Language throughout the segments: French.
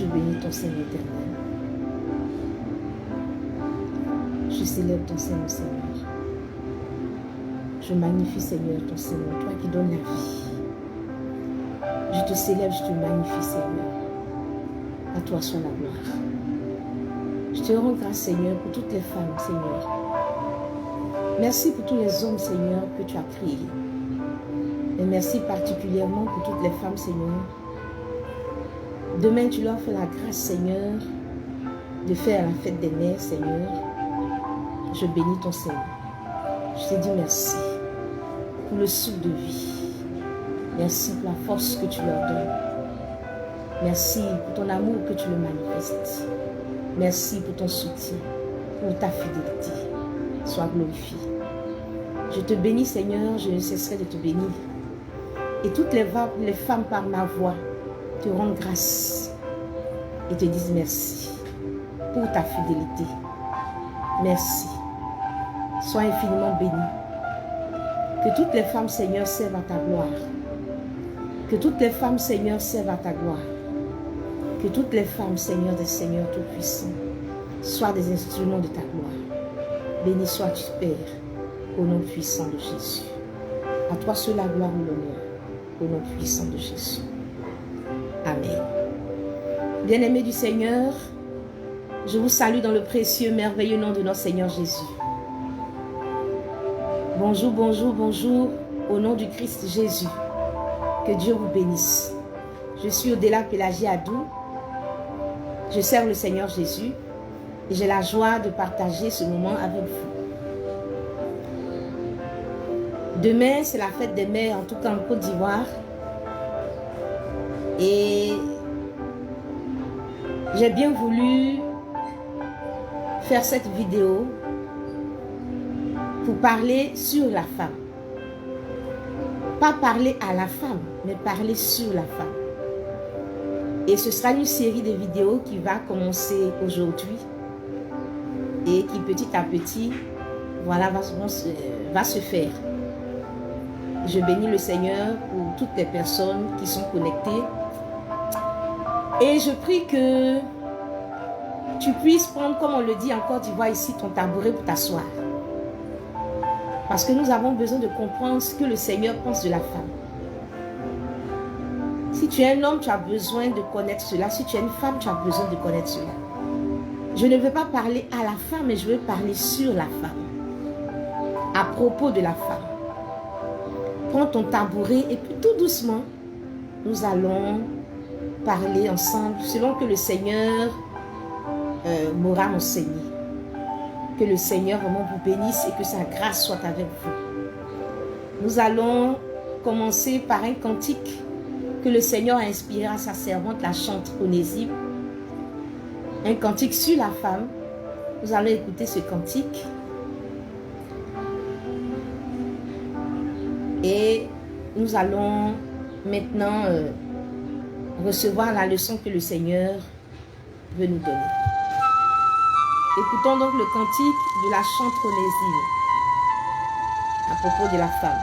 Je bénis ton Seigneur éternel. Je célèbre ton Seigneur, Seigneur. Je magnifie, Seigneur, ton Seigneur, toi qui donnes la vie. Je te célèbre, je te magnifie, Seigneur. À toi soit la gloire. Je te rends grâce, Seigneur, pour toutes les femmes, Seigneur. Merci pour tous les hommes, Seigneur, que tu as créés. Et merci particulièrement pour toutes les femmes, Seigneur. Demain, tu leur fais la grâce, Seigneur, de faire la fête des mères, Seigneur. Je bénis ton Seigneur. Je te dis merci pour le souffle de vie. Merci pour la force que tu leur donnes. Merci pour ton amour que tu le manifestes. Merci pour ton soutien, pour ta fidélité. Sois glorifié. Je te bénis, Seigneur, je ne cesserai de te bénir. Et toutes les femmes par ma voix te rendent grâce et te disent merci pour ta fidélité. Merci. Sois infiniment béni. Que toutes les femmes, Seigneur, servent à ta gloire. Que toutes les femmes, Seigneur, servent à ta gloire. Que toutes les femmes, Seigneur des Seigneurs Tout-Puissants, soient des instruments de ta gloire. Béni sois-tu, Père, au nom puissant de Jésus. À toi seul la gloire et l'honneur, au nom puissant de Jésus. Amen. Bien-aimés du Seigneur, je vous salue dans le précieux, merveilleux nom de notre Seigneur Jésus. Bonjour, bonjour, bonjour, au nom du Christ Jésus. Que Dieu vous bénisse. Je suis Odéla Pélagie Adou. Je sers le Seigneur Jésus et j'ai la joie de partager ce moment avec vous. Demain, c'est la fête des mères, en tout cas en Côte d'Ivoire. Et j'ai bien voulu faire cette vidéo pour parler sur la femme. Pas parler à la femme, mais parler sur la femme. Et ce sera une série de vidéos qui va commencer aujourd'hui et qui petit à petit, voilà, va se faire. Je bénis le Seigneur pour toutes les personnes qui sont connectées. Et je prie que tu puisses prendre, comme on le dit en Côte d'Ivoire ici, ton tabouret pour t'asseoir. Parce que nous avons besoin de comprendre ce que le Seigneur pense de la femme. Si tu es un homme, tu as besoin de connaître cela. Si tu es une femme, tu as besoin de connaître cela. Je ne veux pas parler à la femme, mais je veux parler sur la femme. À propos de la femme. Prends ton tabouret et puis tout doucement, nous allons parler ensemble selon que le Seigneur m'aura enseigné. Que le Seigneur vraiment vous bénisse et que sa grâce soit avec vous. Nous allons commencer par un cantique que le Seigneur a inspiré à sa servante, la chanteuse Onésime. Un cantique sur la femme. Nous allons écouter ce cantique. Et nous allons maintenant recevoir la leçon que le Seigneur veut nous donner. Écoutons donc le cantique de la chanteuse Onésime à propos de la femme.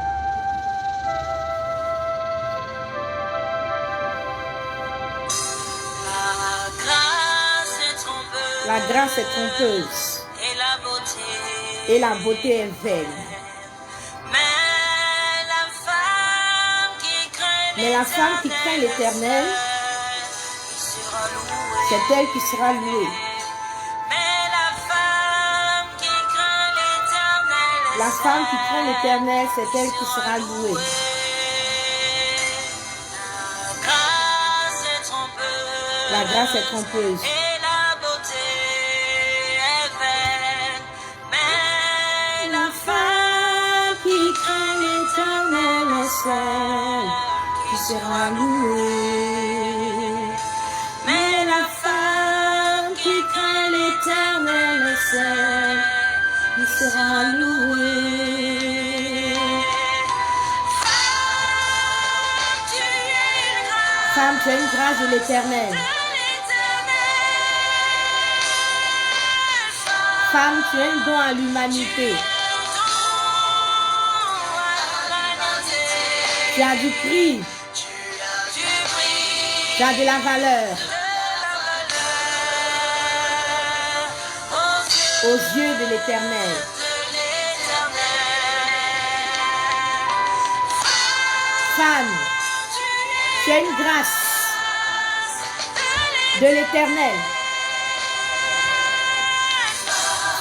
La grâce est trompeuse et la beauté est vaine. Mais la femme qui craint l'Éternel, c'est elle qui sera louée. La femme qui craint l'Éternel, c'est elle qui sera louée. La grâce est trompeuse. Celle qui sera louée. Mais la femme qui craint l'Éternel est celle qui sera louée. Femme, tu as une grâce de l'Éternel. Femme, tu as un don à l'humanité. Tu as du prix. Tu as de la valeur. aux yeux de l'Éternel. Femme, tu as une grâce de l'Éternel.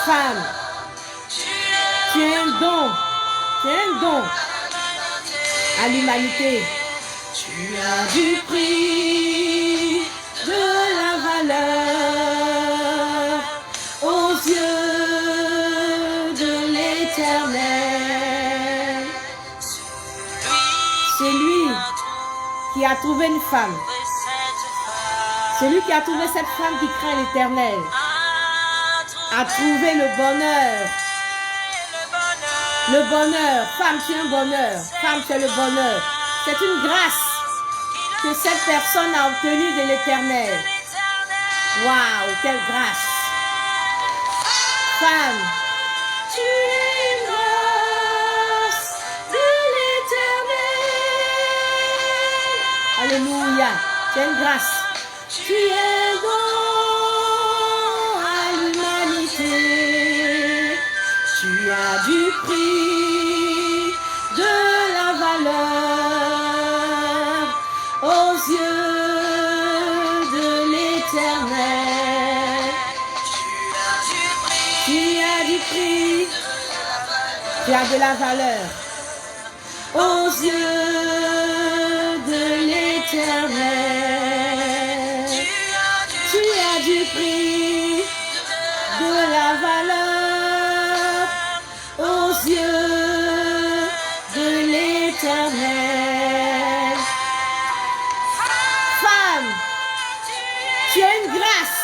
Femme, tu as un don à l'humanité. Tu as du prix, de la valeur aux yeux de l'Éternel. C'est lui qui a trouvé une femme. Celui qui a trouvé cette femme qui craint l'Éternel a trouvé le bonheur. Le bonheur. Femme, tu es un bonheur. Femme, tu es le bonheur. C'est une grâce que cette personne a obtenue de l'Éternel. Waouh, quelle grâce. Femme, tu es une grâce de l'Éternel. Alléluia. Tu es une grâce. Tu es bon à l'humanité. Tu as du prix, de la valeur aux yeux de l'Éternel. Tu as du prix, tu as de la valeur aux yeux de l'Éternel. Tu as du prix, de la valeur aux yeux de l'Éternel. Femme, tu as une grâce.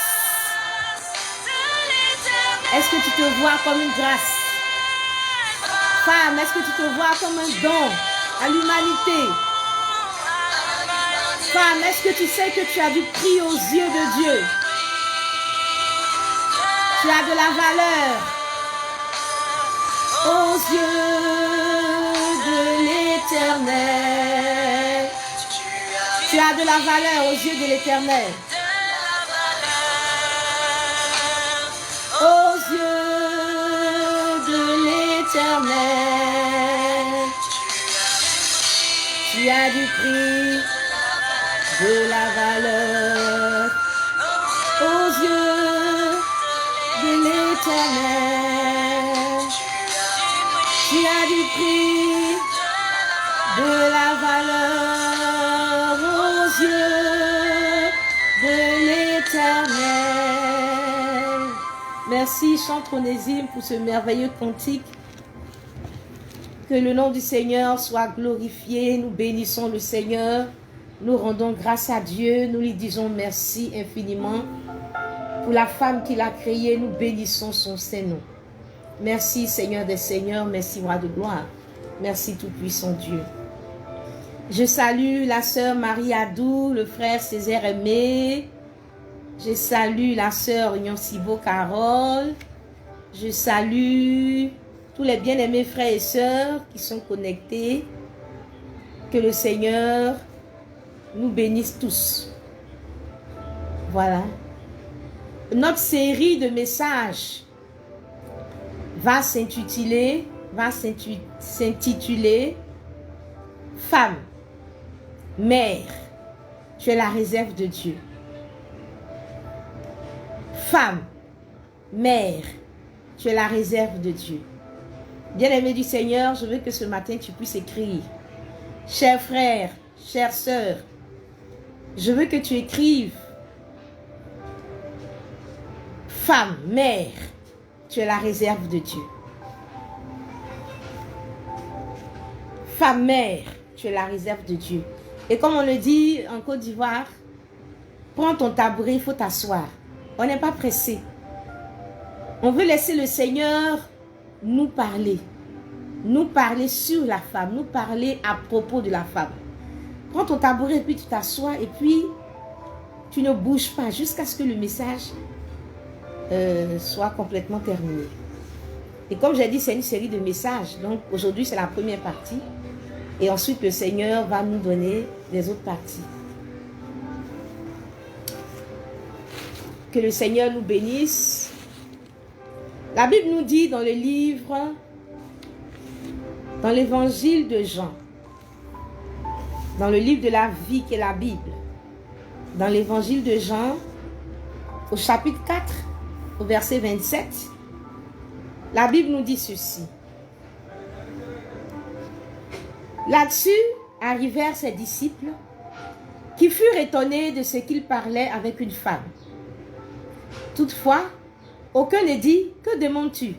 Est-ce que tu te vois comme une grâce? Femme, est-ce que tu te vois comme un don à l'humanité? Femme, est-ce que tu sais que tu as du prix aux yeux de Dieu? Tu as de la valeur aux yeux de l'Éternel. Tu as de la valeur aux yeux de l'Éternel. Aux yeux de l'Éternel. Tu as du prix, de la valeur aux yeux de l'Éternel. Tu as du prix, de la valeur aux yeux de l'Éternel. Merci, chante Onésime, pour ce merveilleux cantique. Que le nom du Seigneur soit glorifié. Nous bénissons le Seigneur. Nous rendons grâce à Dieu. Nous lui disons merci infiniment. Pour la femme qu'il a créée, nous bénissons son Saint-Nom. Merci Seigneur des Seigneurs. Merci Roi de gloire. Merci Tout-Puissant Dieu. Je salue la sœur Marie Adou, le frère Césaire Aimé. Je salue la sœur Nyoncibo Carole. Je salue tous les bien-aimés frères et sœurs qui sont connectés. Que le Seigneur nous bénisse tous. Voilà. Notre série de messages va s'intituler Femme, mère, tu es la réserve de Dieu. Femme, mère, tu es la réserve de Dieu. Bien-aimé du Seigneur, je veux que ce matin tu puisses écrire. Chers frères, chères sœurs, je veux que tu écrives. Femme, mère, tu es la réserve de Dieu. Femme, mère, tu es la réserve de Dieu. Et comme on le dit en Côte d'Ivoire, prends ton tabouret, il faut t'asseoir. On n'est pas pressé. On veut laisser le Seigneur nous parler sur la femme, nous parler à propos de la femme. Prends ton tabouret et puis tu t'assois et puis tu ne bouges pas jusqu'à ce que le message soit complètement terminé. Et comme j'ai dit, c'est une série de messages. Donc aujourd'hui, c'est la première partie. Et ensuite, le Seigneur va nous donner les autres parties. Que le Seigneur nous bénisse. La Bible nous dit dans le livre, dans l'évangile de Jean, dans le livre de la vie qui est la Bible, dans l'évangile de Jean, au chapitre 4, au verset 27, la Bible nous dit ceci. Là-dessus arrivèrent ses disciples qui furent étonnés de ce qu'il parlait avec une femme. Toutefois, aucun ne dit « Que demandes-tu »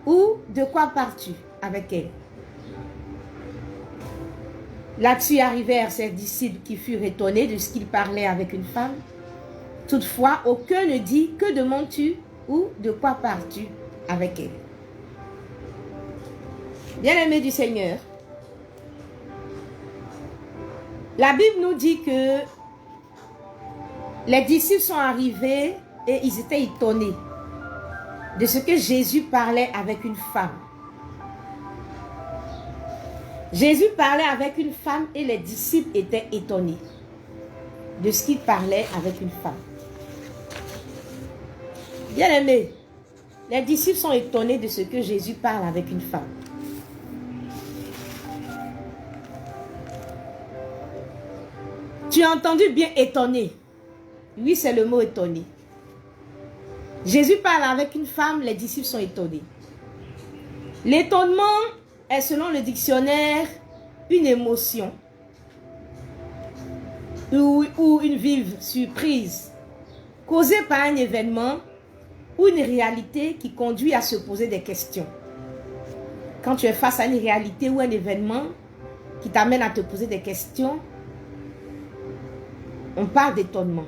ou « De quoi pars-tu avec elle ?» Là-dessus arrivèrent ses disciples qui furent étonnés de ce qu'il parlait avec une femme. Toutefois, aucun ne dit « Que demandes-tu » ou « De quoi pars-tu avec elle ?» Bien-aimés du Seigneur, la Bible nous dit que les disciples sont arrivés et ils étaient étonnés de ce que Jésus parlait avec une femme. Jésus parlait avec une femme et les disciples étaient étonnés de ce qu'il parlait avec une femme. Bien-aimés, les disciples sont étonnés de ce que Jésus parle avec une femme. Tu as entendu bien étonné. Oui, c'est le mot étonné. Jésus parle avec une femme, les disciples sont étonnés. L'étonnement est, selon le dictionnaire, une émotion ou une vive surprise causée par un événement ou une réalité qui conduit à se poser des questions. Quand tu es face à une réalité ou un événement qui t'amène à te poser des questions, on parle d'étonnement.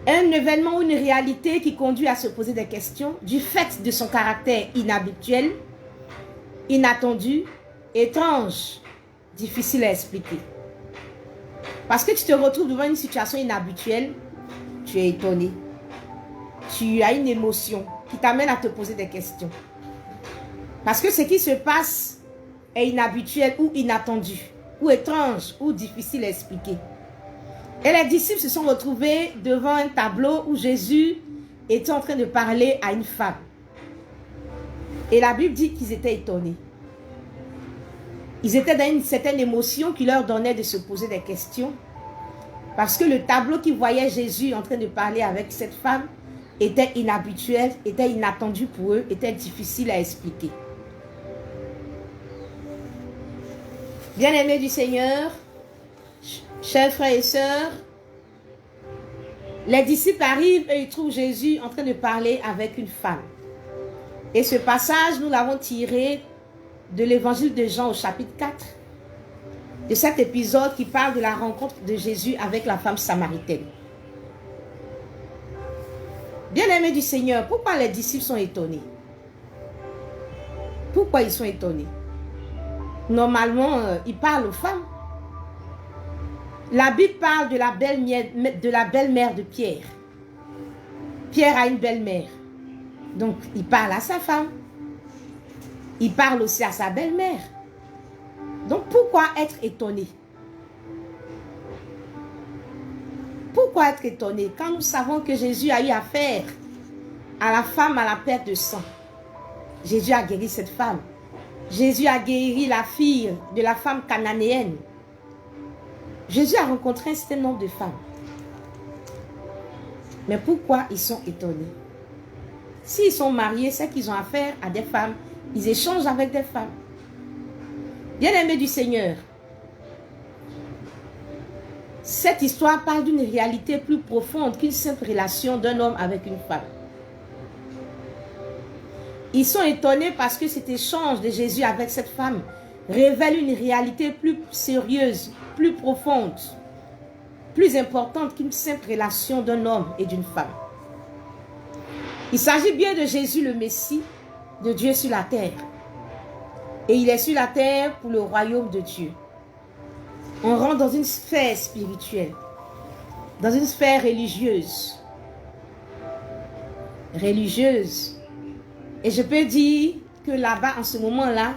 Un événement ou une réalité qui conduit à se poser des questions du fait de son caractère inhabituel, inattendu, étrange, difficile à expliquer. Parce que tu te retrouves devant une situation inhabituelle, tu es étonné. Tu as une émotion qui t'amène à te poser des questions. Parce que ce qui se passe est inhabituel ou inattendu, ou étrange, ou difficile à expliquer. Et les disciples se sont retrouvés devant un tableau où Jésus était en train de parler à une femme. Et la Bible dit qu'ils étaient étonnés. Ils étaient dans une certaine émotion qui leur donnait de se poser des questions. Parce que le tableau qu'ils voyaient Jésus en train de parler avec cette femme était inhabituel, était inattendu pour eux, était difficile à expliquer. Bien-aimés du Seigneur, chers frères et sœurs, les disciples arrivent et ils trouvent Jésus en train de parler avec une femme. Et ce passage, nous l'avons tiré de l'évangile de Jean au chapitre 4, de cet épisode qui parle de la rencontre de Jésus avec la femme samaritaine. Bien-aimés du Seigneur, pourquoi les disciples sont étonnés? Pourquoi ils sont étonnés? Normalement, ils parlent aux femmes. La Bible parle de la belle-mère de Pierre. Pierre a une belle-mère. Donc, il parle à sa femme. Il parle aussi à sa belle-mère. Donc, pourquoi être étonné? Pourquoi être étonné quand nous savons que Jésus a eu affaire à la femme à la perte de sang? Jésus a guéri cette femme. Jésus a guéri la fille de la femme cananéenne. Jésus a rencontré un certain nombre de femmes. Mais pourquoi ils sont étonnés? S'ils sont mariés, c'est qu'ils ont affaire à des femmes. Ils échangent avec des femmes. Bien-aimés du Seigneur, cette histoire parle d'une réalité plus profonde qu'une simple relation d'un homme avec une femme. Ils sont étonnés parce que cet échange de Jésus avec cette femme révèle une réalité plus sérieuse, plus profonde, plus importante qu'une simple relation d'un homme et d'une femme. Il s'agit bien de Jésus le Messie, de Dieu sur la terre. Et il est sur la terre pour le royaume de Dieu. On rentre dans une sphère spirituelle, dans une sphère religieuse. Et je peux dire que là-bas, en ce moment-là,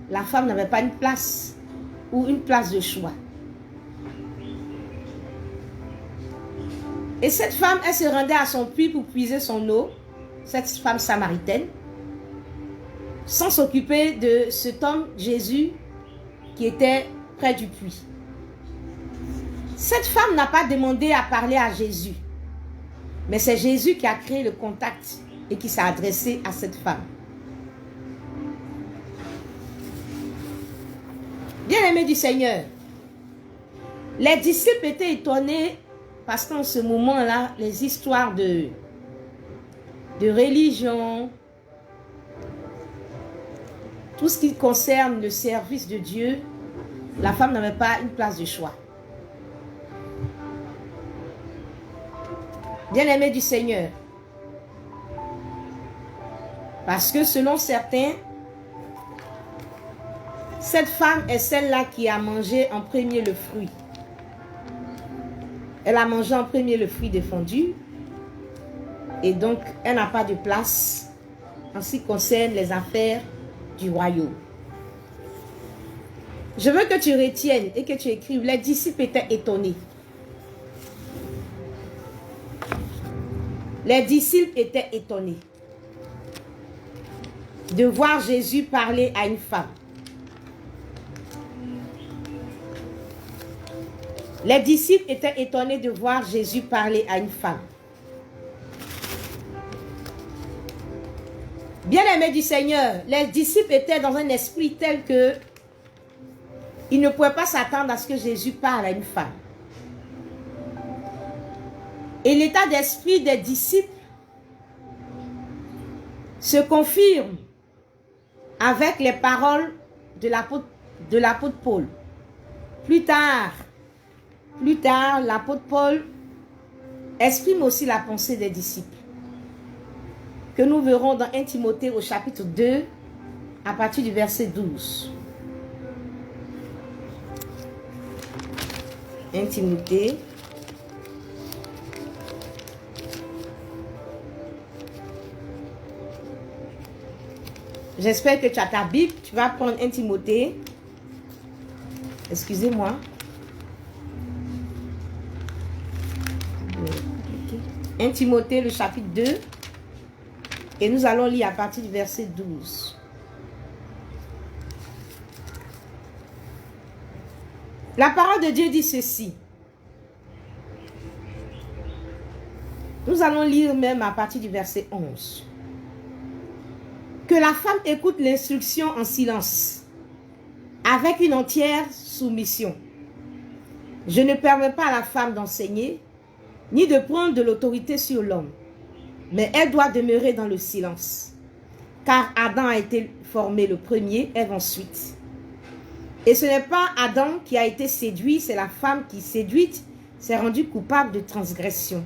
la femme n'avait pas une place ou une place de choix. Et cette femme, elle se rendait à son puits pour puiser son eau. cette femme samaritaine, sans s'occuper de cet homme, Jésus, qui était près du puits. Cette femme n'a pas demandé à parler à Jésus, mais c'est Jésus qui a créé le contact et qui s'est adressé à cette femme. Bien-aimés du Seigneur, les disciples étaient étonnés parce qu'en ce moment-là, les histoires de religion, tout ce qui concerne le service de Dieu, la femme n'avait pas une place de choix. Bien-aimés du Seigneur, parce que selon certains, cette femme est celle-là qui a mangé en premier le fruit. Elle a mangé en premier le fruit défendu et donc elle n'a pas de place en ce qui concerne les affaires du royaume. Je veux que tu retiennes et que tu écrives, les disciples étaient étonnés. Les disciples étaient étonnés de voir Jésus parler à une femme. Les disciples étaient étonnés de voir Jésus parler à une femme. Bien-aimés du Seigneur, les disciples étaient dans un esprit tel que ils ne pouvaient pas s'attendre à ce que Jésus parle à une femme. Et l'état d'esprit des disciples se confirme avec les paroles de l'apôtre Paul. Plus tard, l'apôtre Paul exprime aussi la pensée des disciples, que nous verrons dans 1 Timothée au chapitre 2, à partir du verset 12. 1 Timothée. J'espère que tu as ta Bible. Tu vas prendre 1 Timothée. Excusez-moi. 1 Timothée, le chapitre 2. Et nous allons lire à partir du verset 12. La parole de Dieu dit ceci. Nous allons lire même à partir du verset 11. Que la femme écoute l'instruction en silence, avec une entière soumission. Je ne permets pas à la femme d'enseigner, ni de prendre de l'autorité sur l'homme, mais elle doit demeurer dans le silence. Car Adam a été formé le premier, Ève ensuite. Et ce n'est pas Adam qui a été séduit, c'est la femme qui, séduite, s'est rendue coupable de transgression.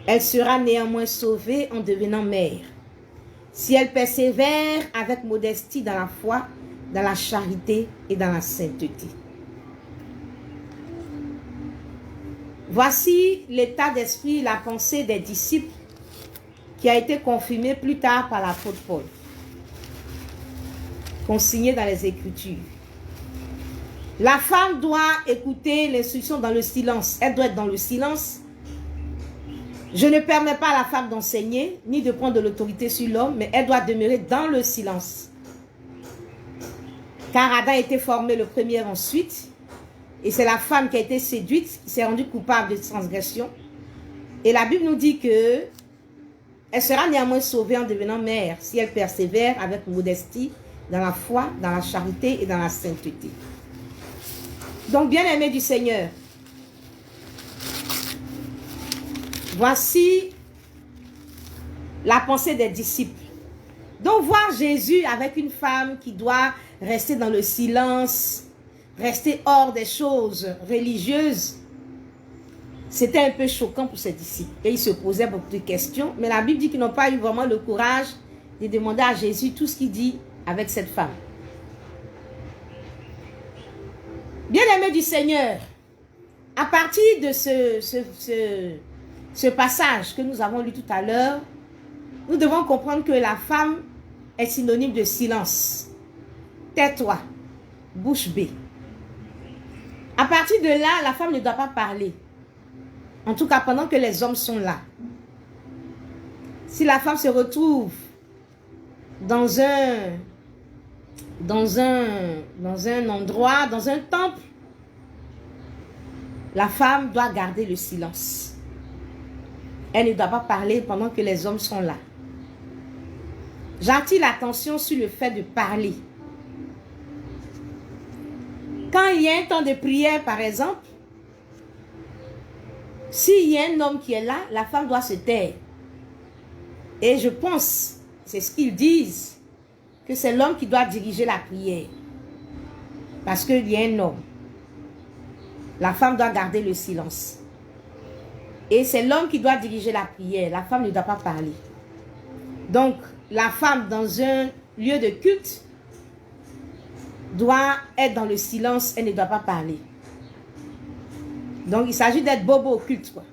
Elle sera néanmoins sauvée en devenant mère, si elle persévère avec modestie dans la foi, dans la charité et dans la sainteté. Voici l'état d'esprit, la pensée des disciples qui a été confirmée plus tard par l'apôtre Paul, consignée dans les Écritures. La femme doit écouter l'instruction dans le silence. Elle doit être dans le silence. Je ne permets pas à la femme d'enseigner, ni de prendre de l'autorité sur l'homme, mais elle doit demeurer dans le silence. Car Adam a été formé le premier ensuite, et c'est la femme qui a été séduite, qui s'est rendue coupable de transgression. Et la Bible nous dit que elle sera néanmoins sauvée en devenant mère, si elle persévère avec modestie dans la foi, dans la charité et dans la sainteté. Donc, bien-aimés du Seigneur, voici la pensée des disciples. Donc, voir Jésus avec une femme qui doit rester dans le silence, rester hors des choses religieuses, c'était un peu choquant pour ses disciples. Et ils se posaient beaucoup de questions, mais la Bible dit qu'ils n'ont pas eu vraiment le courage de demander à Jésus tout ce qu'il dit avec cette femme. Bien-aimés du Seigneur, à partir de ce passage que nous avons lu tout à l'heure, nous devons comprendre que la femme est synonyme de silence. Tais-toi, bouche bée. À partir de là, la femme ne doit pas parler. En tout cas, pendant que les hommes sont là. Si la femme se retrouve dans un endroit, dans un temple, la femme doit garder le silence. Elle ne doit pas parler pendant que les hommes sont là. J'attire l'attention sur le fait de parler. Quand il y a un temps de prière, par exemple, s'il y a un homme qui est là, la femme doit se taire. Et je pense, c'est ce qu'ils disent, que c'est l'homme qui doit diriger la prière. Parce qu'il y a un homme. La femme doit garder le silence. Et c'est l'homme qui doit diriger la prière. La femme ne doit pas parler. Donc, la femme dans un lieu de culte doit être dans le silence, elle ne doit pas parler. Donc, il s'agit d'être bobo au culte, quoi.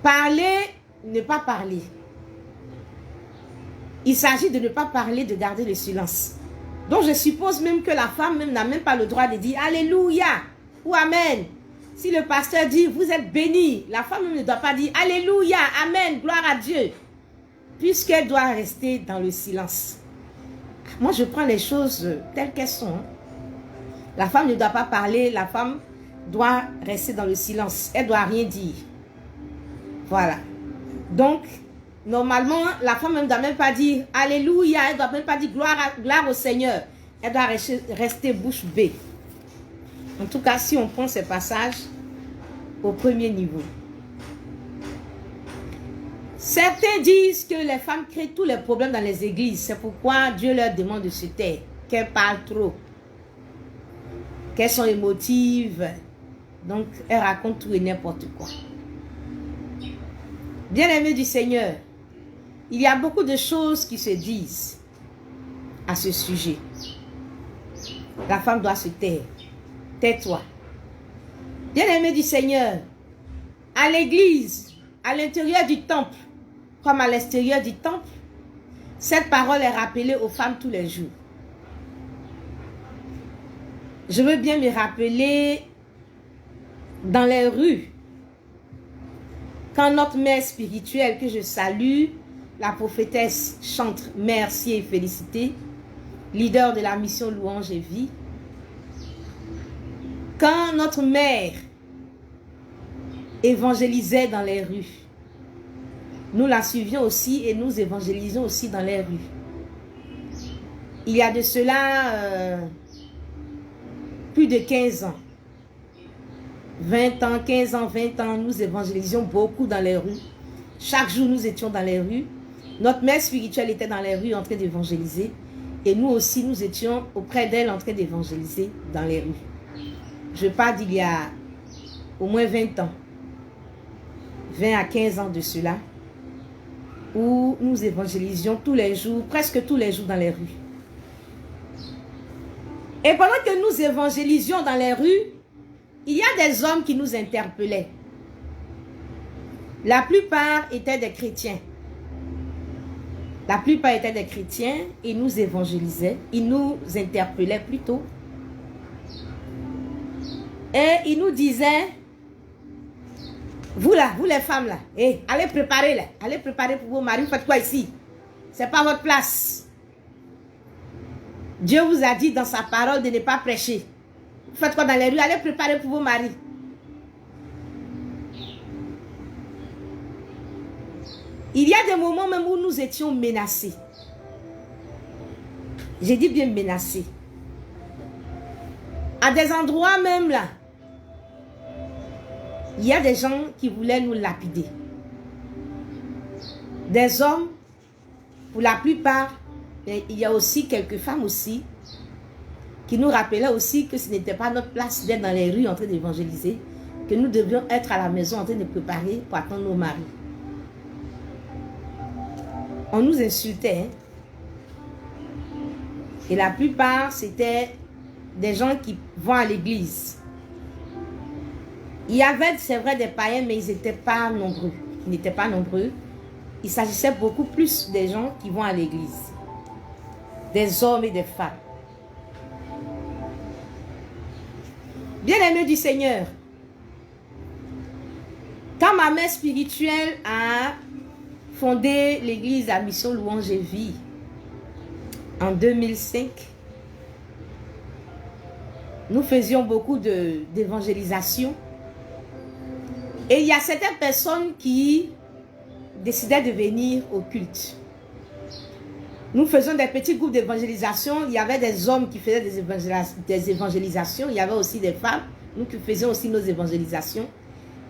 Parler, ne pas parler. Il s'agit de ne pas parler, de garder le silence. Donc, je suppose même que la femme n'a même pas le droit de dire Alléluia ou Amen. Si le pasteur dit vous êtes béni, la femme ne doit pas dire Alléluia, Amen, gloire à Dieu. Puisqu'elle doit rester dans le silence. Moi, je prends les choses telles qu'elles sont. Hein. La femme ne doit pas parler, la femme doit rester dans le silence. Elle ne doit rien dire. Voilà. Donc, normalement, la femme ne doit même pas dire Alléluia, elle ne doit même pas dire gloire au Seigneur. Elle doit rester bouche bée. En tout cas, si on prend ces passages au premier niveau. Certains disent que les femmes créent tous les problèmes dans les églises. C'est pourquoi Dieu leur demande de se taire. Qu'elles parlent trop. Qu'elles sont émotives. Donc, elles racontent tout et n'importe quoi. Bien-aimés du Seigneur, il y a beaucoup de choses qui se disent à ce sujet. La femme doit se taire. Tais-toi. Bien-aimés du Seigneur, à l'église, à l'intérieur du temple, comme à l'extérieur du temple, cette parole est rappelée aux femmes tous les jours. Je veux bien me rappeler dans les rues, quand notre mère spirituelle, que je salue, la prophétesse chante merci et félicité, leader de la mission Louange et Vie, quand notre mère évangélisait dans les rues, nous la suivions aussi et nous évangélisons aussi dans les rues. Il y a de cela plus de 15 ans. 20 ans, 15 ans, 20 ans, nous évangélisions beaucoup dans les rues. Chaque jour, nous étions dans les rues. Notre mère spirituelle était dans les rues en train d'évangéliser. Et nous aussi, nous étions auprès d'elle en train d'évangéliser dans les rues. Je parle d'il y a au moins 20 ans. 20 à 15 ans de cela. Où nous évangélisions tous les jours, presque tous les jours dans les rues. Et pendant que nous évangélisions dans les rues, il y a des hommes qui nous interpellaient. La plupart étaient des chrétiens. La plupart étaient des chrétiens, ils nous évangélisaient, ils nous interpellaient plutôt. Et ils nous disaient, vous là, vous les femmes là, allez préparer là, allez préparer pour vos maris, vous faites quoi ici? C'est pas votre place. Dieu vous a dit dans sa parole de ne pas prêcher. Vous faites quoi dans les rues? Allez préparer pour vos maris. Il y a des moments même où nous étions menacés. J'ai dit bien menacés. À des endroits même là, il y a des gens qui voulaient nous lapider. Des hommes, pour la plupart, il y a aussi quelques femmes aussi, qui nous rappelaient aussi que ce n'était pas notre place d'être dans les rues en train d'évangéliser, que nous devions être à la maison en train de préparer pour attendre nos maris. On nous insultait. Et la plupart, c'était des gens qui vont à l'église. Il y avait, c'est vrai, des païens, mais ils n'étaient pas nombreux. Ils n'étaient pas nombreux. Il s'agissait beaucoup plus des gens qui vont à l'église. Des hommes et des femmes. Bien-aimés du Seigneur, quand Quand ma mère spirituelle a fondé l'église à Mission Louange et Vie en 2005, nous faisions beaucoup d'évangélisation. Et il y a certaines personnes qui décidaient de venir au culte. Nous faisions des petits groupes d'évangélisation. Il y avait des hommes qui faisaient des évangélisations. Il y avait aussi des femmes. Nous qui faisions aussi nos évangélisations.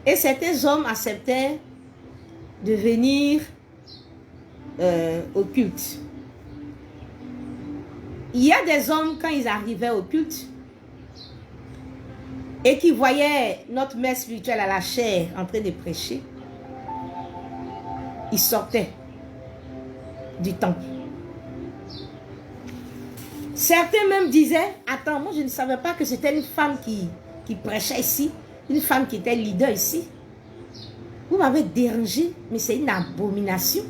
Et certains hommes acceptaient de venir au culte. Il y a des hommes, quand ils arrivaient au culte, et qui voyaient notre mère spirituelle à la chair en train de prêcher, ils sortaient du temple. Certains même disaient, attends, moi je ne savais pas que c'était une femme qui prêchait ici, une femme qui était leader ici. Vous m'avez dérangé, mais c'est une abomination.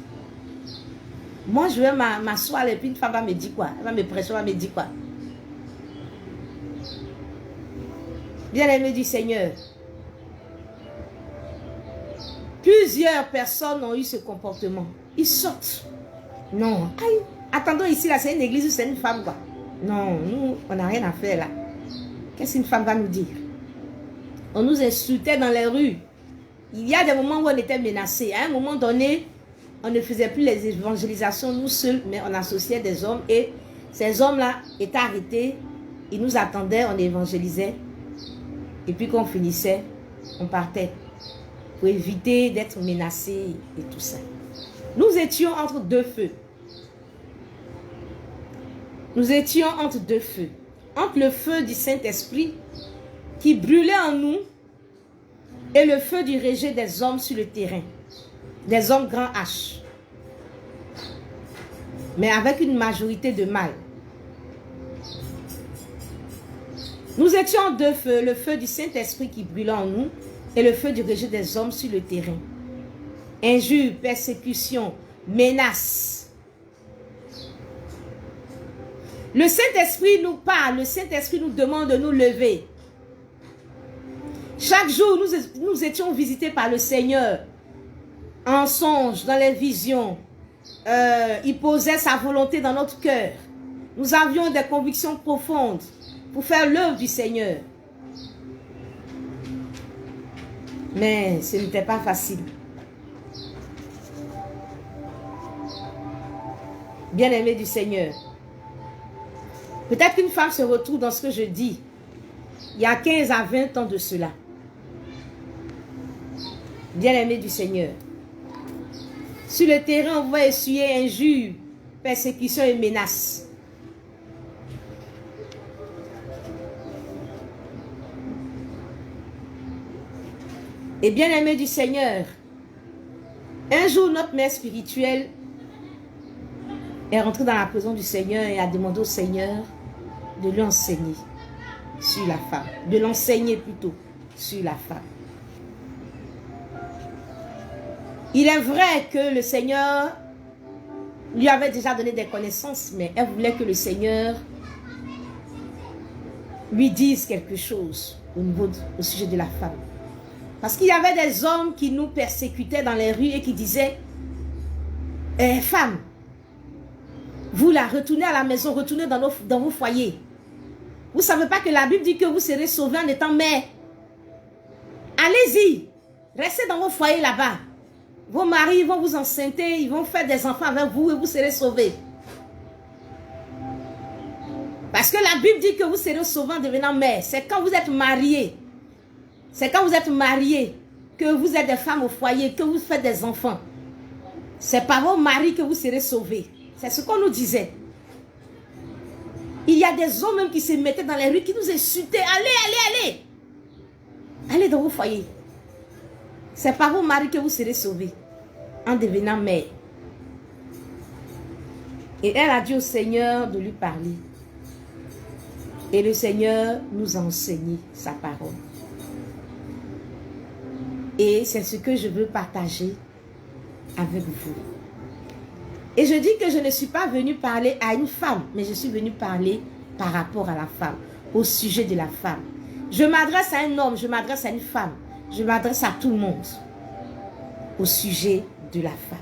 Moi je vais m'asseoir et puis une femme va me dire quoi? Elle va me prêcher, elle va me dire quoi? Bien-aimé du Seigneur, plusieurs personnes ont eu ce comportement. Ils sortent. Non, aïe, attendons ici, là, c'est une église ou c'est une femme, quoi. Non, nous, on n'a rien à faire là. Qu'est-ce qu'une femme va nous dire? On nous insultait dans les rues. Il y a des moments où on était menacés. À un moment donné, on ne faisait plus les évangélisations nous seuls, mais on associait des hommes. Et ces hommes-là étaient arrêtés. Ils nous attendaient, on évangélisait. Et puis quand on finissait, on partait pour éviter d'être menacés et tout ça. Nous étions entre deux feux. Nous étions entre deux feux. Entre le feu du Saint-Esprit qui brûlait en nous et le feu du rejet des hommes sur le terrain. Des hommes grand H. Mais avec une majorité de mal. Nous étions en deux feux, le feu du Saint-Esprit qui brûlait en nous et le feu du rejet des hommes sur le terrain. Injures, persécutions, menaces. Le Saint-Esprit nous parle, le Saint-Esprit nous demande de nous lever. Chaque jour, nous étions visités par le Seigneur en songe, dans les visions. Il posait sa volonté dans notre cœur. Nous avions des convictions profondes pour faire l'œuvre du Seigneur. Mais ce n'était pas facile. Bien-aimé du Seigneur, peut-être qu'une femme se retrouve dans ce que je dis. Il y a 15 à 20 ans de cela. Bien-aimé du Seigneur. Sur le terrain, on va essuyer injures, persécutions et menaces. Et bien-aimé du Seigneur, un jour, notre mère spirituelle est rentrée dans la présence du Seigneur et a demandé au Seigneur de lui enseigner sur la femme. De l'enseigner plutôt sur la femme. Il est vrai que le Seigneur lui avait déjà donné des connaissances, mais elle voulait que le Seigneur lui dise quelque chose au sujet de la femme. Parce qu'il y avait des hommes qui nous persécutaient dans les rues et qui disaient « Femme, vous là, retournez à la maison, retournez dans vos foyers. Vous ne savez pas que la Bible dit que vous serez sauvés en étant mère. Allez-y, restez dans vos foyers là-bas. Vos maris vont vous enceinter, ils vont faire des enfants avec vous et vous serez sauvés. Parce que la Bible dit que vous serez sauvés en devenant mère. C'est quand vous êtes mariés. C'est quand vous êtes mariés, que vous êtes des femmes au foyer, que vous faites des enfants. C'est par vos maris que vous serez sauvés. C'est ce qu'on nous disait. Il y a des hommes même qui se mettaient dans les rues, qui nous insultaient. Allez, allez, allez. Allez dans vos foyers. C'est par vos maris que vous serez sauvés en devenant mère. Et elle a dit au Seigneur de lui parler. Et le Seigneur nous a enseigné sa parole. Et c'est ce que je veux partager avec vous. Et je dis que je ne suis pas venue parler à une femme, mais je suis venue parler par rapport à la femme, au sujet de la femme. Je m'adresse à un homme, je m'adresse à une femme, je m'adresse à tout le monde. au sujet de la femme.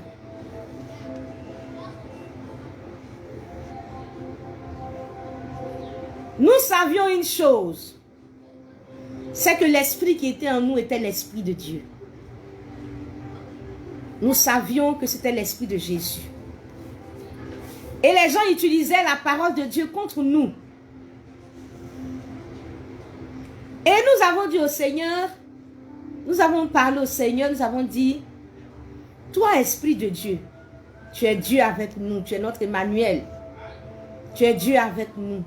Nous savions une chose, c'est que l'esprit qui était en nous était l'esprit de Dieu. Nous savions que c'était l'esprit de Jésus. Et les gens utilisaient la parole de Dieu contre nous. Et nous avons dit au Seigneur, nous avons parlé au Seigneur, nous avons dit, toi, esprit de Dieu, tu es Dieu avec nous, tu es notre Emmanuel. Tu es Dieu avec nous.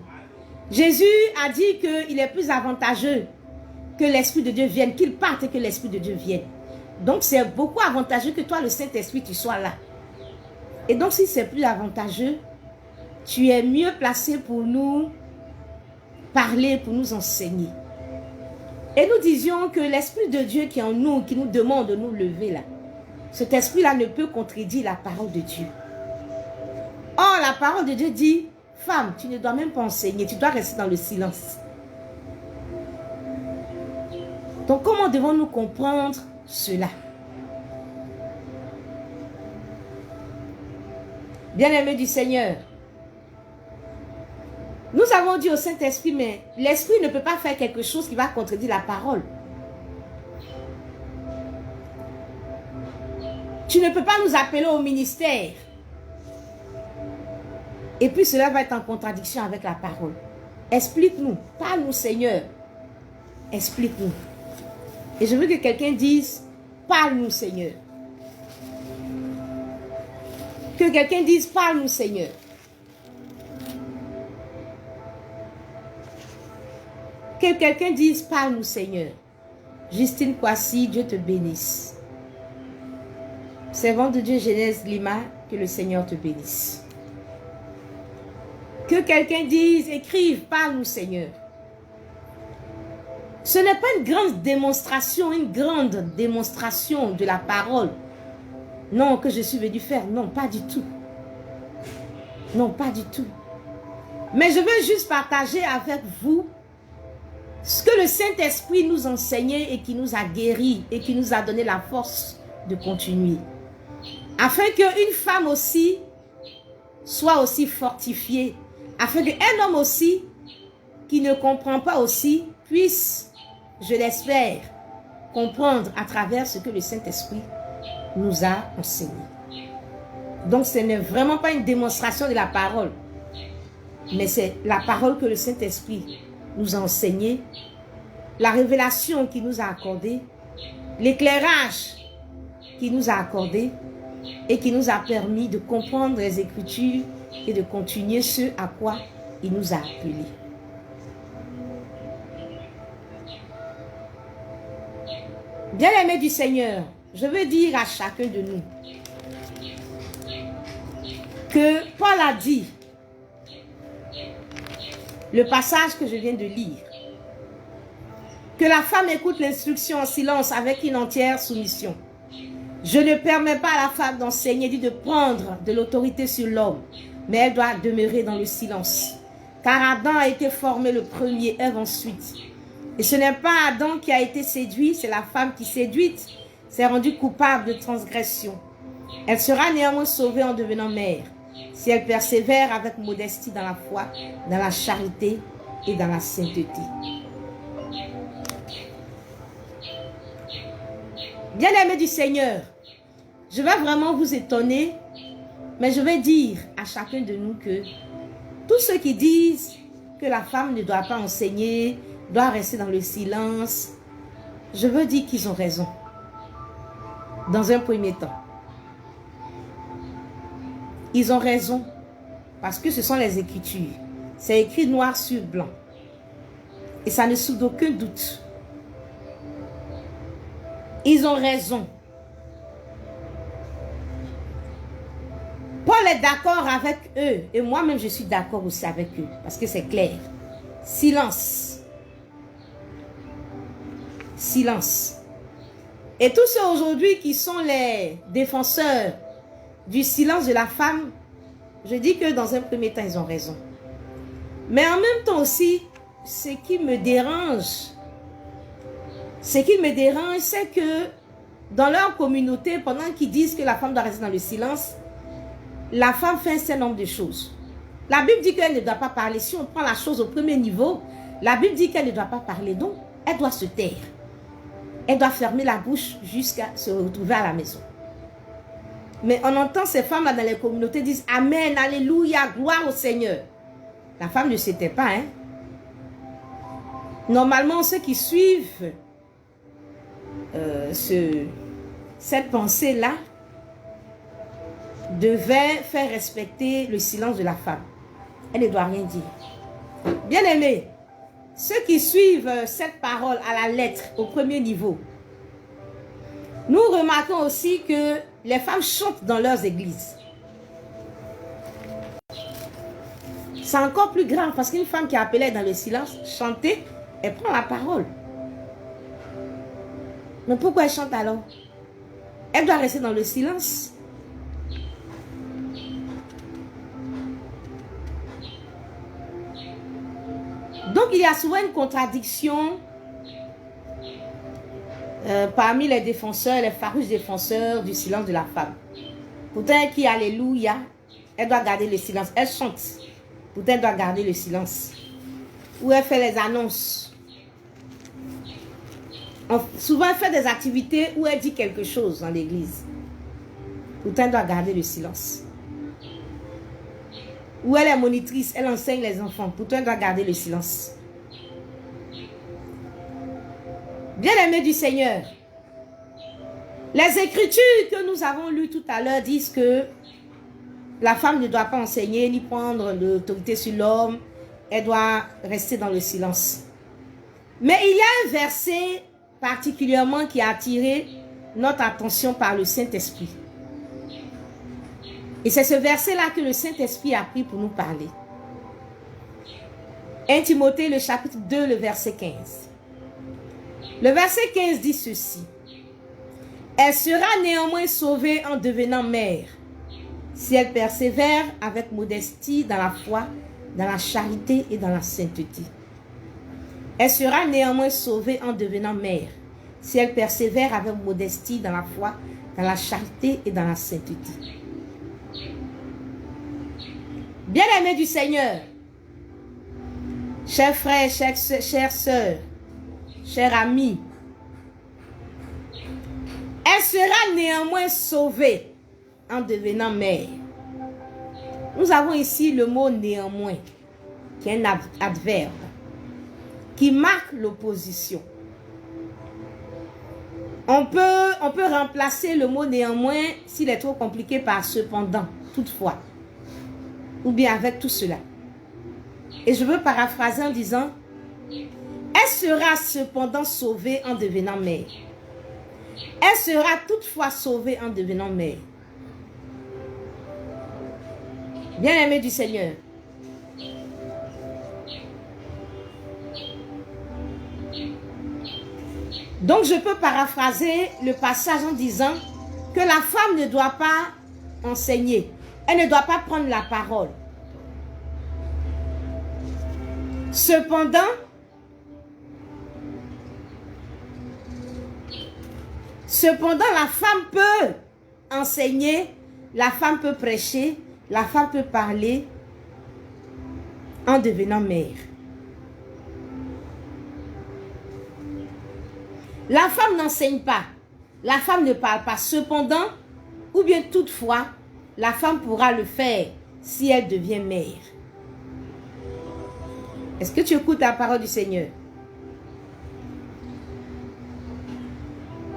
Jésus a dit qu'il est plus avantageux que l'Esprit de Dieu vienne, qu'il parte et que l'Esprit de Dieu vienne. Donc c'est beaucoup avantageux que toi, le Saint-Esprit, tu sois là. Et donc si c'est plus avantageux, tu es mieux placé pour nous parler, pour nous enseigner. Et nous disions que l'Esprit de Dieu qui est en nous, qui nous demande de nous lever là, cet esprit-là ne peut contredire la parole de Dieu. Or, la parole de Dieu dit, femme, tu ne dois même pas enseigner, tu dois rester dans le silence. Donc, comment devons-nous comprendre cela? Bien-aimés du Seigneur, nous avons dit au Saint-Esprit, mais l'Esprit ne peut pas faire quelque chose qui va contredire la parole. Tu ne peux pas nous appeler au ministère. Et puis cela va être en contradiction avec la parole. Explique-nous, parle-nous Seigneur. Explique-nous. Et je veux que quelqu'un dise, parle-nous Seigneur. Que quelqu'un dise, parle-nous Seigneur. Que quelqu'un dise, parle-nous Seigneur. Justine Kwasi, Dieu te bénisse. Servante de Dieu Genèse Lima, que le Seigneur te bénisse. Que quelqu'un dise, écrive, parle-nous Seigneur. Ce n'est pas une grande démonstration de la parole. Non, que je suis venu faire. Non, pas du tout. Non, pas du tout. Mais je veux juste partager avec vous ce que le Saint-Esprit nous enseignait et qui nous a guéris et qui nous a donné la force de continuer. Afin qu'une femme aussi soit aussi fortifiée. Afin qu'un homme aussi qui ne comprend pas aussi puisse, je l'espère, comprendre à travers ce que le Saint-Esprit nous a enseigné. Donc ce n'est vraiment pas une démonstration de la parole, mais c'est la parole que le Saint-Esprit nous a enseignée, la révélation qu'il nous a accordée, l'éclairage qu'il nous a accordé et qui nous a permis de comprendre les Écritures et de continuer ce à quoi il nous a appelés. Bien-aimés du Seigneur, je veux dire à chacun de nous que Paul a dit, le passage que je viens de lire, que la femme écoute l'instruction en silence avec une entière soumission. Je ne permets pas à la femme d'enseigner ni de prendre de l'autorité sur l'homme, mais elle doit demeurer dans le silence. Car Adam a été formé le premier, Ève ensuite. Et ce n'est pas Adam qui a été séduit, c'est la femme qui séduite s'est rendue coupable de transgression. Elle sera néanmoins sauvée en devenant mère, si elle persévère avec modestie dans la foi, dans la charité et dans la sainteté. Bien-aimés du Seigneur, je vais vraiment vous étonner, mais je vais dire à chacun de nous que tous ceux qui disent que la femme ne doit pas enseigner, doit rester dans le silence, je veux dire qu'ils ont raison. Dans un premier temps. Ils ont raison parce que ce sont les Écritures. C'est écrit noir sur blanc. Et ça ne soude aucun doute. Ils ont raison. Paul est d'accord avec eux. Et moi-même, je suis d'accord aussi avec eux. Parce que c'est clair. Silence. Silence. Et tous ceux aujourd'hui qui sont les défenseurs du silence de la femme, je dis que dans un premier temps, ils ont raison. Mais en même temps aussi, ce qui me dérange, c'est que dans leur communauté, pendant qu'ils disent que la femme doit rester dans le silence, la femme fait un certain nombre de choses. La Bible dit qu'elle ne doit pas parler. Si on prend la chose au premier niveau, la Bible dit qu'elle ne doit pas parler. Donc, elle doit se taire. Elle doit fermer la bouche jusqu'à se retrouver à la maison. Mais on entend ces femmes-là dans les communautés disent « Amen, Alléluia, gloire au Seigneur ». La femme ne se tait pas. Hein? Normalement, ceux qui suivent cette pensée-là devaient faire respecter le silence de la femme. Elle ne doit rien dire. Bien aimés, ceux qui suivent cette parole à la lettre au premier niveau, nous remarquons aussi que les femmes chantent dans leurs églises. C'est encore plus grave parce qu'une femme qui appelait dans le silence, chanter, elle prend la parole. Mais pourquoi elle chante alors? Elle doit rester dans le silence. Donc il y a souvent une contradiction parmi les défenseurs, les farouches défenseurs du silence de la femme. Pourtant elle qui alléluia, elle doit garder le silence. Elle chante, pourtant elle doit garder le silence. Ou elle fait les annonces. Souvent elle fait des activités où elle dit quelque chose dans l'église. Pourtant elle doit garder le silence. Ou elle est monitrice, elle enseigne les enfants. Pourtant, elle doit garder le silence. Bien-aimés du Seigneur, les Écritures que nous avons lues tout à l'heure disent que la femme ne doit pas enseigner ni prendre l'autorité sur l'homme. Elle doit rester dans le silence. Mais il y a un verset particulièrement qui a attiré notre attention par le Saint-Esprit. Et c'est ce verset-là que le Saint-Esprit a pris pour nous parler. 1 Timothée, le chapitre 2, le verset 15. Le verset 15 dit ceci. Elle sera néanmoins sauvée en devenant mère, si elle persévère avec modestie dans la foi, dans la charité et dans la sainteté. Elle sera néanmoins sauvée en devenant mère, si elle persévère avec modestie dans la foi, dans la charité et dans la sainteté. Bien-aimés du Seigneur, chers frères, chères sœurs, chers amis, elle sera néanmoins sauvée en devenant mère. Nous avons ici le mot néanmoins, qui est un adverbe, qui marque l'opposition. On peut remplacer le mot néanmoins, s'il est trop compliqué, par cependant, toutefois, ou bien avec tout cela. Et je veux paraphraser en disant, elle sera cependant sauvée en devenant mère. Elle sera toutefois sauvée en devenant mère. Bien-aimés du Seigneur, donc je peux paraphraser le passage en disant que la femme ne doit pas enseigner. Elle ne doit pas prendre la parole. Cependant, la femme peut enseigner, la femme peut prêcher, la femme peut parler en devenant mère. La femme n'enseigne pas, la femme ne parle pas. Cependant, ou bien toutefois, la femme pourra le faire si elle devient mère. Est-ce que tu écoutes la parole du Seigneur?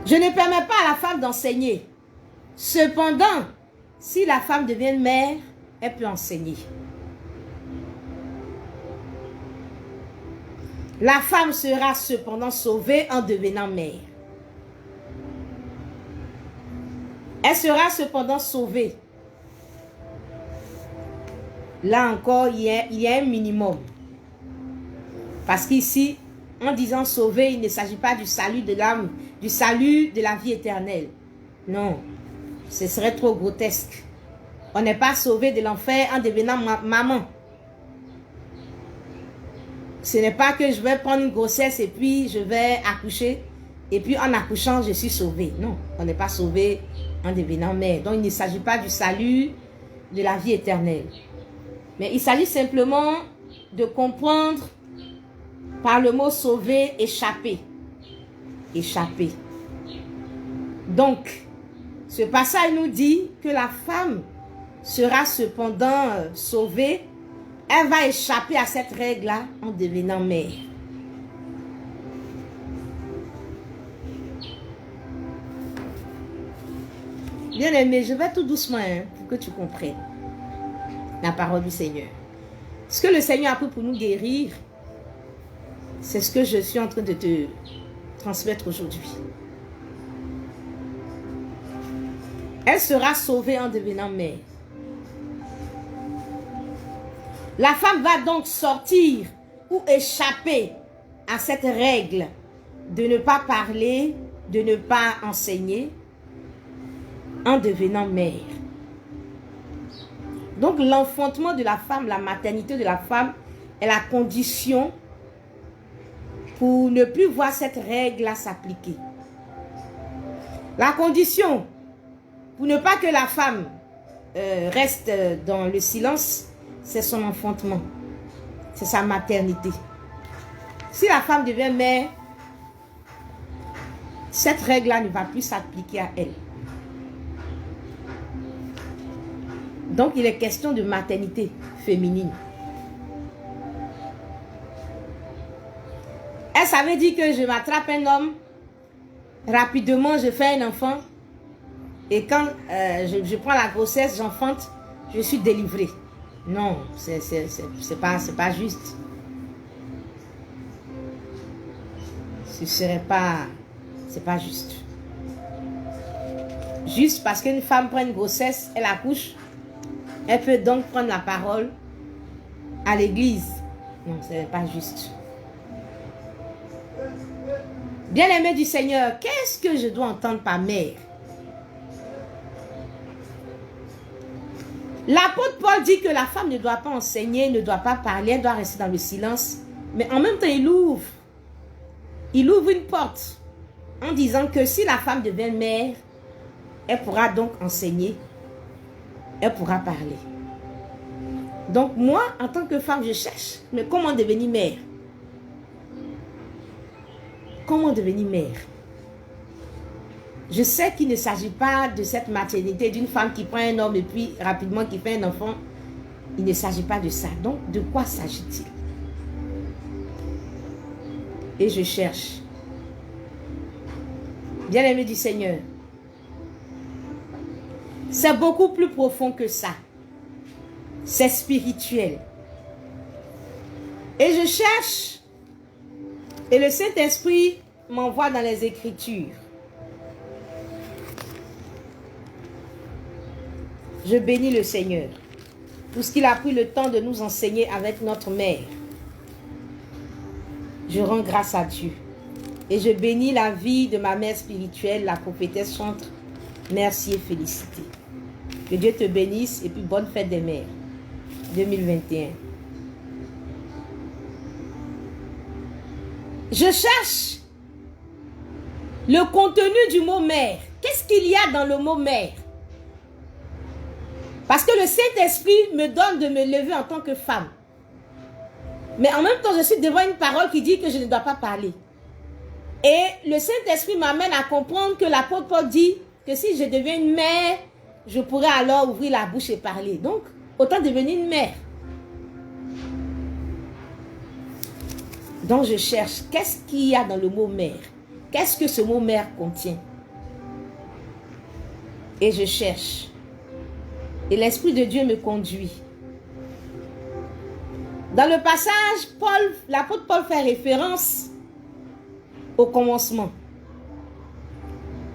Je ne permets pas à la femme d'enseigner. Cependant, si la femme devient mère, elle peut enseigner. La femme sera cependant sauvée en devenant mère. Elle sera cependant sauvée. Là encore, il y a un minimum. Parce qu'ici, en disant sauver, il ne s'agit pas du salut de l'âme, du salut de la vie éternelle. Non, ce serait trop grotesque. On n'est pas sauvé de l'enfer en devenant maman. Ce n'est pas que je vais prendre une grossesse et puis je vais accoucher et puis en accouchant, je suis sauvée. Non, on n'est pas sauvé en devenant mère. Donc, il ne s'agit pas du salut, de la vie éternelle. Mais il s'agit simplement de comprendre par le mot sauver, échapper. Échapper. Donc, ce passage nous dit que la femme sera cependant sauvée. Elle va échapper à cette règle-là en devenant mère. Bien aimé, je vais tout doucement pour que tu comprennes la parole du Seigneur. Ce que le Seigneur a pris pour nous guérir, c'est ce que je suis en train de te transmettre aujourd'hui. Elle sera sauvée en devenant mère. La femme va donc sortir ou échapper à cette règle de ne pas parler, de ne pas enseigner en devenant mère. Donc l'enfantement de la femme, la maternité de la femme est la condition pour ne plus voir cette règle-là s'appliquer. La condition pour ne pas que la femme reste dans le silence, c'est son enfantement, c'est sa maternité. Si la femme devient mère, cette règle-là ne va plus s'appliquer à elle. Donc, il est question de maternité féminine. Et ça veut dire que je m'attrape un homme, rapidement je fais un enfant, et quand je prends la grossesse, j'enfante, je suis délivrée. Non, c'est pas juste. C'est pas juste. Juste parce qu'une femme prend une grossesse, elle accouche, elle peut donc prendre la parole à l'église. Non, ce n'est pas juste. Bien-aimé du Seigneur, qu'est-ce que je dois entendre par mère? L'apôtre Paul dit que la femme ne doit pas enseigner, ne doit pas parler, elle doit rester dans le silence. Mais en même temps, il ouvre une porte en disant que si la femme devient mère, elle pourra donc enseigner, elle pourra parler. Donc moi, en tant que femme, je cherche, mais comment devenir mère? Comment devenir mère? Je sais qu'il ne s'agit pas de cette maternité d'une femme qui prend un homme et puis rapidement qui fait un enfant. Il ne s'agit pas de ça. Donc, de quoi s'agit-il? Et je cherche. Bien-aimé du Seigneur, c'est beaucoup plus profond que ça. C'est spirituel. Et je cherche. Et le Saint-Esprit m'envoie dans les Écritures. Je bénis le Seigneur pour ce qu'il a pris le temps de nous enseigner avec notre mère. Je rends grâce à Dieu. Et je bénis la vie de ma mère spirituelle, la prophétesse Chantre. Merci et félicité. Que Dieu te bénisse et puis bonne fête des mères 2021. Je cherche le contenu du mot mère. Qu'est-ce qu'il y a dans le mot mère? Parce que le Saint-Esprit me donne de me lever en tant que femme. Mais en même temps, je suis devant une parole qui dit que je ne dois pas parler. Et le Saint-Esprit m'amène à comprendre que l'apôtre Paul dit que si je deviens une mère, je pourrais alors ouvrir la bouche et parler. Donc, autant devenir une mère. Donc, je cherche. Qu'est-ce qu'il y a dans le mot mère? Qu'est-ce que ce mot mère contient? Et je cherche. Et l'Esprit de Dieu me conduit. Dans le passage, l'apôtre Paul fait référence au commencement.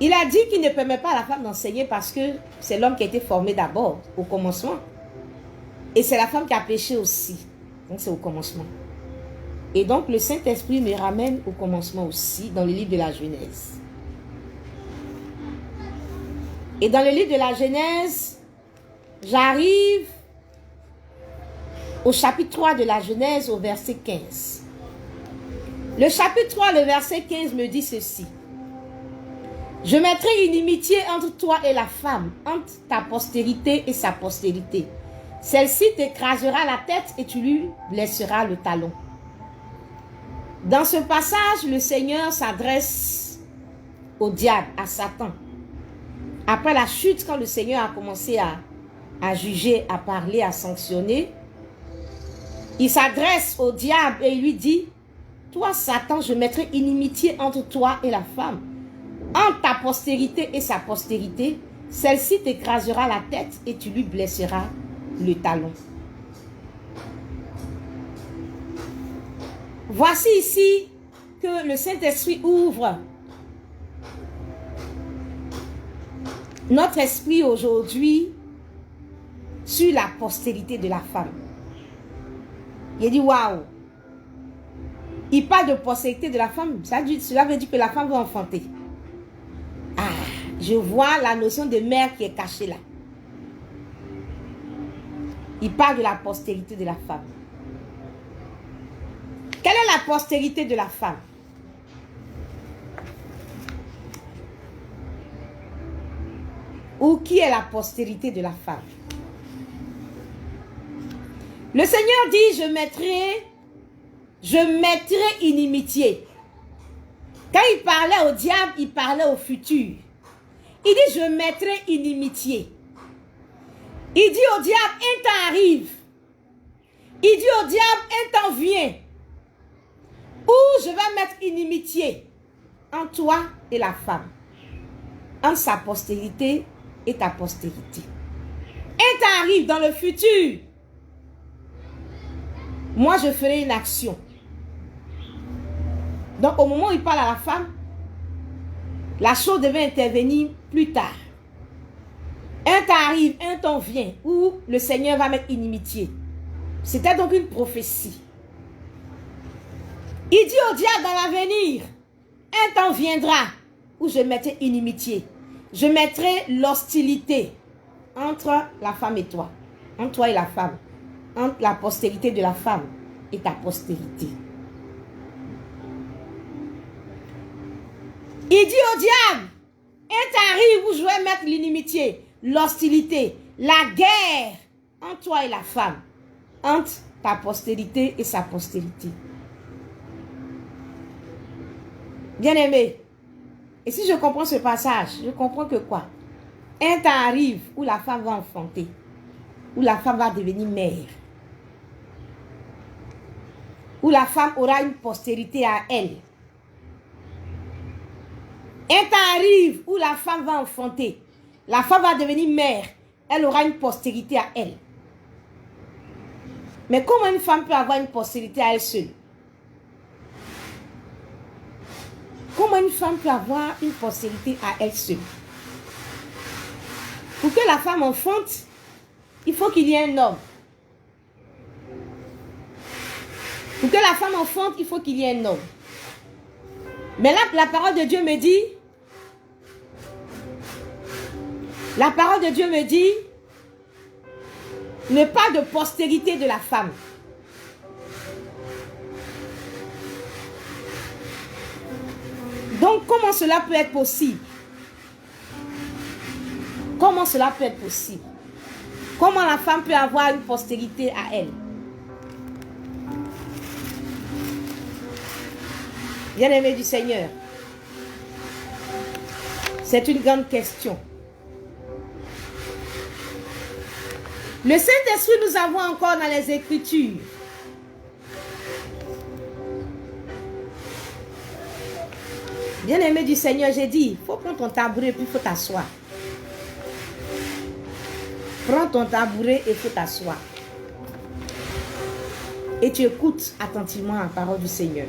Il a dit qu'il ne permet pas à la femme d'enseigner parce que c'est l'homme qui a été formé d'abord au commencement. Et c'est la femme qui a péché aussi. Donc c'est au commencement. Et donc le Saint-Esprit me ramène au commencement aussi dans le livre de la Genèse. Et dans le livre de la Genèse, j'arrive au chapitre 3 de la Genèse au verset 15. Le chapitre 3, le verset 15 me dit ceci. Je mettrai une inimitié entre toi et la femme, entre ta postérité et sa postérité. Celle-ci t'écrasera la tête et tu lui blesseras le talon. Dans ce passage, le Seigneur s'adresse au diable, à Satan. Après la chute, quand le Seigneur a commencé à juger, à parler, à sanctionner, il s'adresse au diable et il lui dit, « Toi, Satan, je mettrai inimitié entre toi et la femme, entre ta postérité et sa postérité. Celle-ci t'écrasera la tête et tu lui blesseras le talon. » Voici ici que le Saint-Esprit ouvre notre esprit aujourd'hui sur la postérité de la femme. Il dit, waouh! Il parle de postérité de la femme. Cela veut dire que la femme va enfanter. Ah, je vois la notion de mère qui est cachée là. Il parle de la postérité de la femme. Quelle est la postérité de la femme? Ou qui est la postérité de la femme? Le Seigneur dit, je mettrai inimitié. Quand il parlait au diable, il parlait au futur. Il dit, je mettrai inimitié. Il dit au diable, un temps arrive. Il dit au diable, un temps vient, où je vais mettre inimitié entre toi et la femme, entre sa postérité et ta postérité. Un temps arrive dans le futur. Moi, je ferai une action. Donc, au moment où il parle à la femme, la chose devait intervenir plus tard. Un temps arrive, un temps vient, où le Seigneur va mettre inimitié. C'était donc une prophétie. Il dit au diable dans l'avenir, un temps viendra où je mettrai inimitié. Je mettrai l'hostilité entre la femme et toi. Entre toi et la femme. Entre la postérité de la femme et ta postérité. Il dit au diable, un temps arrive où je vais mettre l'inimitié, l'hostilité, la guerre entre toi et la femme. Entre ta postérité et sa postérité. Bien-aimé, et si je comprends ce passage, je comprends que quoi? Un temps arrive où la femme va enfanter, où la femme va devenir mère, où la femme aura une postérité à elle. Un temps arrive où la femme va enfanter, la femme va devenir mère, elle aura une postérité à elle. Mais comment une femme peut avoir une postérité à elle seule? Comment une femme peut avoir une postérité à elle seule? Pour que la femme enfante, il faut qu'il y ait un homme. Pour que la femme enfante, il faut qu'il y ait un homme. Mais là, la parole de Dieu me dit, ne pas de postérité de la femme. Donc, comment cela peut être possible? Comment cela peut être possible? Comment la femme peut avoir une postérité à elle? Bien-aimé du Seigneur, c'est une grande question. Le Saint-Esprit nous avons encore dans les Écritures. Bien-aimé du Seigneur, j'ai dit, il faut prendre ton tabouret et puis il faut t'asseoir. Prends ton tabouret et il faut t'asseoir. Et tu écoutes attentivement la parole du Seigneur.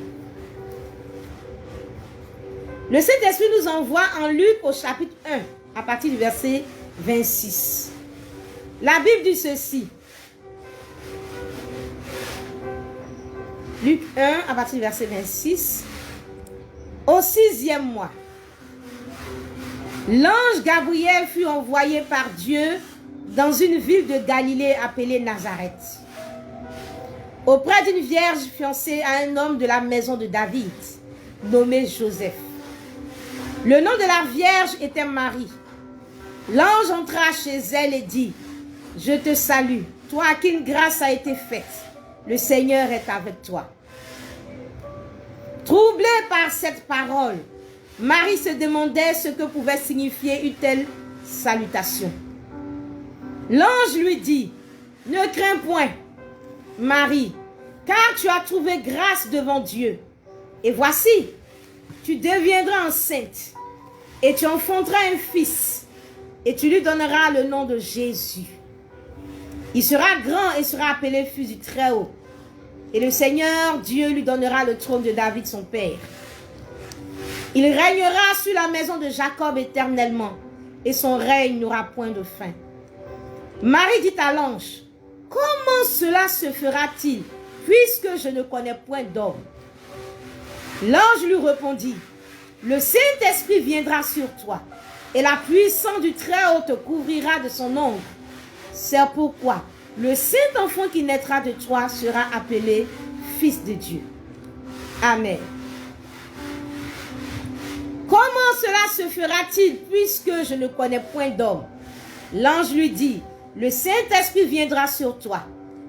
Le Saint-Esprit nous envoie en Luc au chapitre 1, à partir du verset 26. La Bible dit ceci. Luc 1, à partir du verset 26. Au 6e mois, l'ange Gabriel fut envoyé par Dieu dans une ville de Galilée appelée Nazareth, auprès d'une vierge fiancée à un homme de la maison de David, nommé Joseph. Le nom de la Vierge était Marie. L'ange entra chez elle et dit, « Je te salue, toi à qui une grâce a été faite. Le Seigneur est avec toi. » Troublée par cette parole, Marie se demandait ce que pouvait signifier une telle salutation. L'ange lui dit, « Ne crains point, Marie, car tu as trouvé grâce devant Dieu. Et voici, tu deviendras enceinte, et tu enfanteras un fils, et tu lui donneras le nom de Jésus. Il sera grand et sera appelé Fils du Très-Haut. Et le Seigneur, Dieu, lui donnera le trône de David, son père. Il régnera sur la maison de Jacob éternellement, et son règne n'aura point de fin. » Marie dit à l'ange, « Comment cela se fera-t-il, puisque je ne connais point d'homme? » L'ange lui répondit, « Le Saint-Esprit viendra sur toi, et la puissance du Très-Haut te couvrira de son ombre. C'est pourquoi le Saint-Enfant qui naîtra de toi sera appelé Fils de Dieu. » Amen. Comment cela se fera-t-il, puisque je ne connais point d'homme? L'ange lui dit, « Le Saint-Esprit viendra sur toi.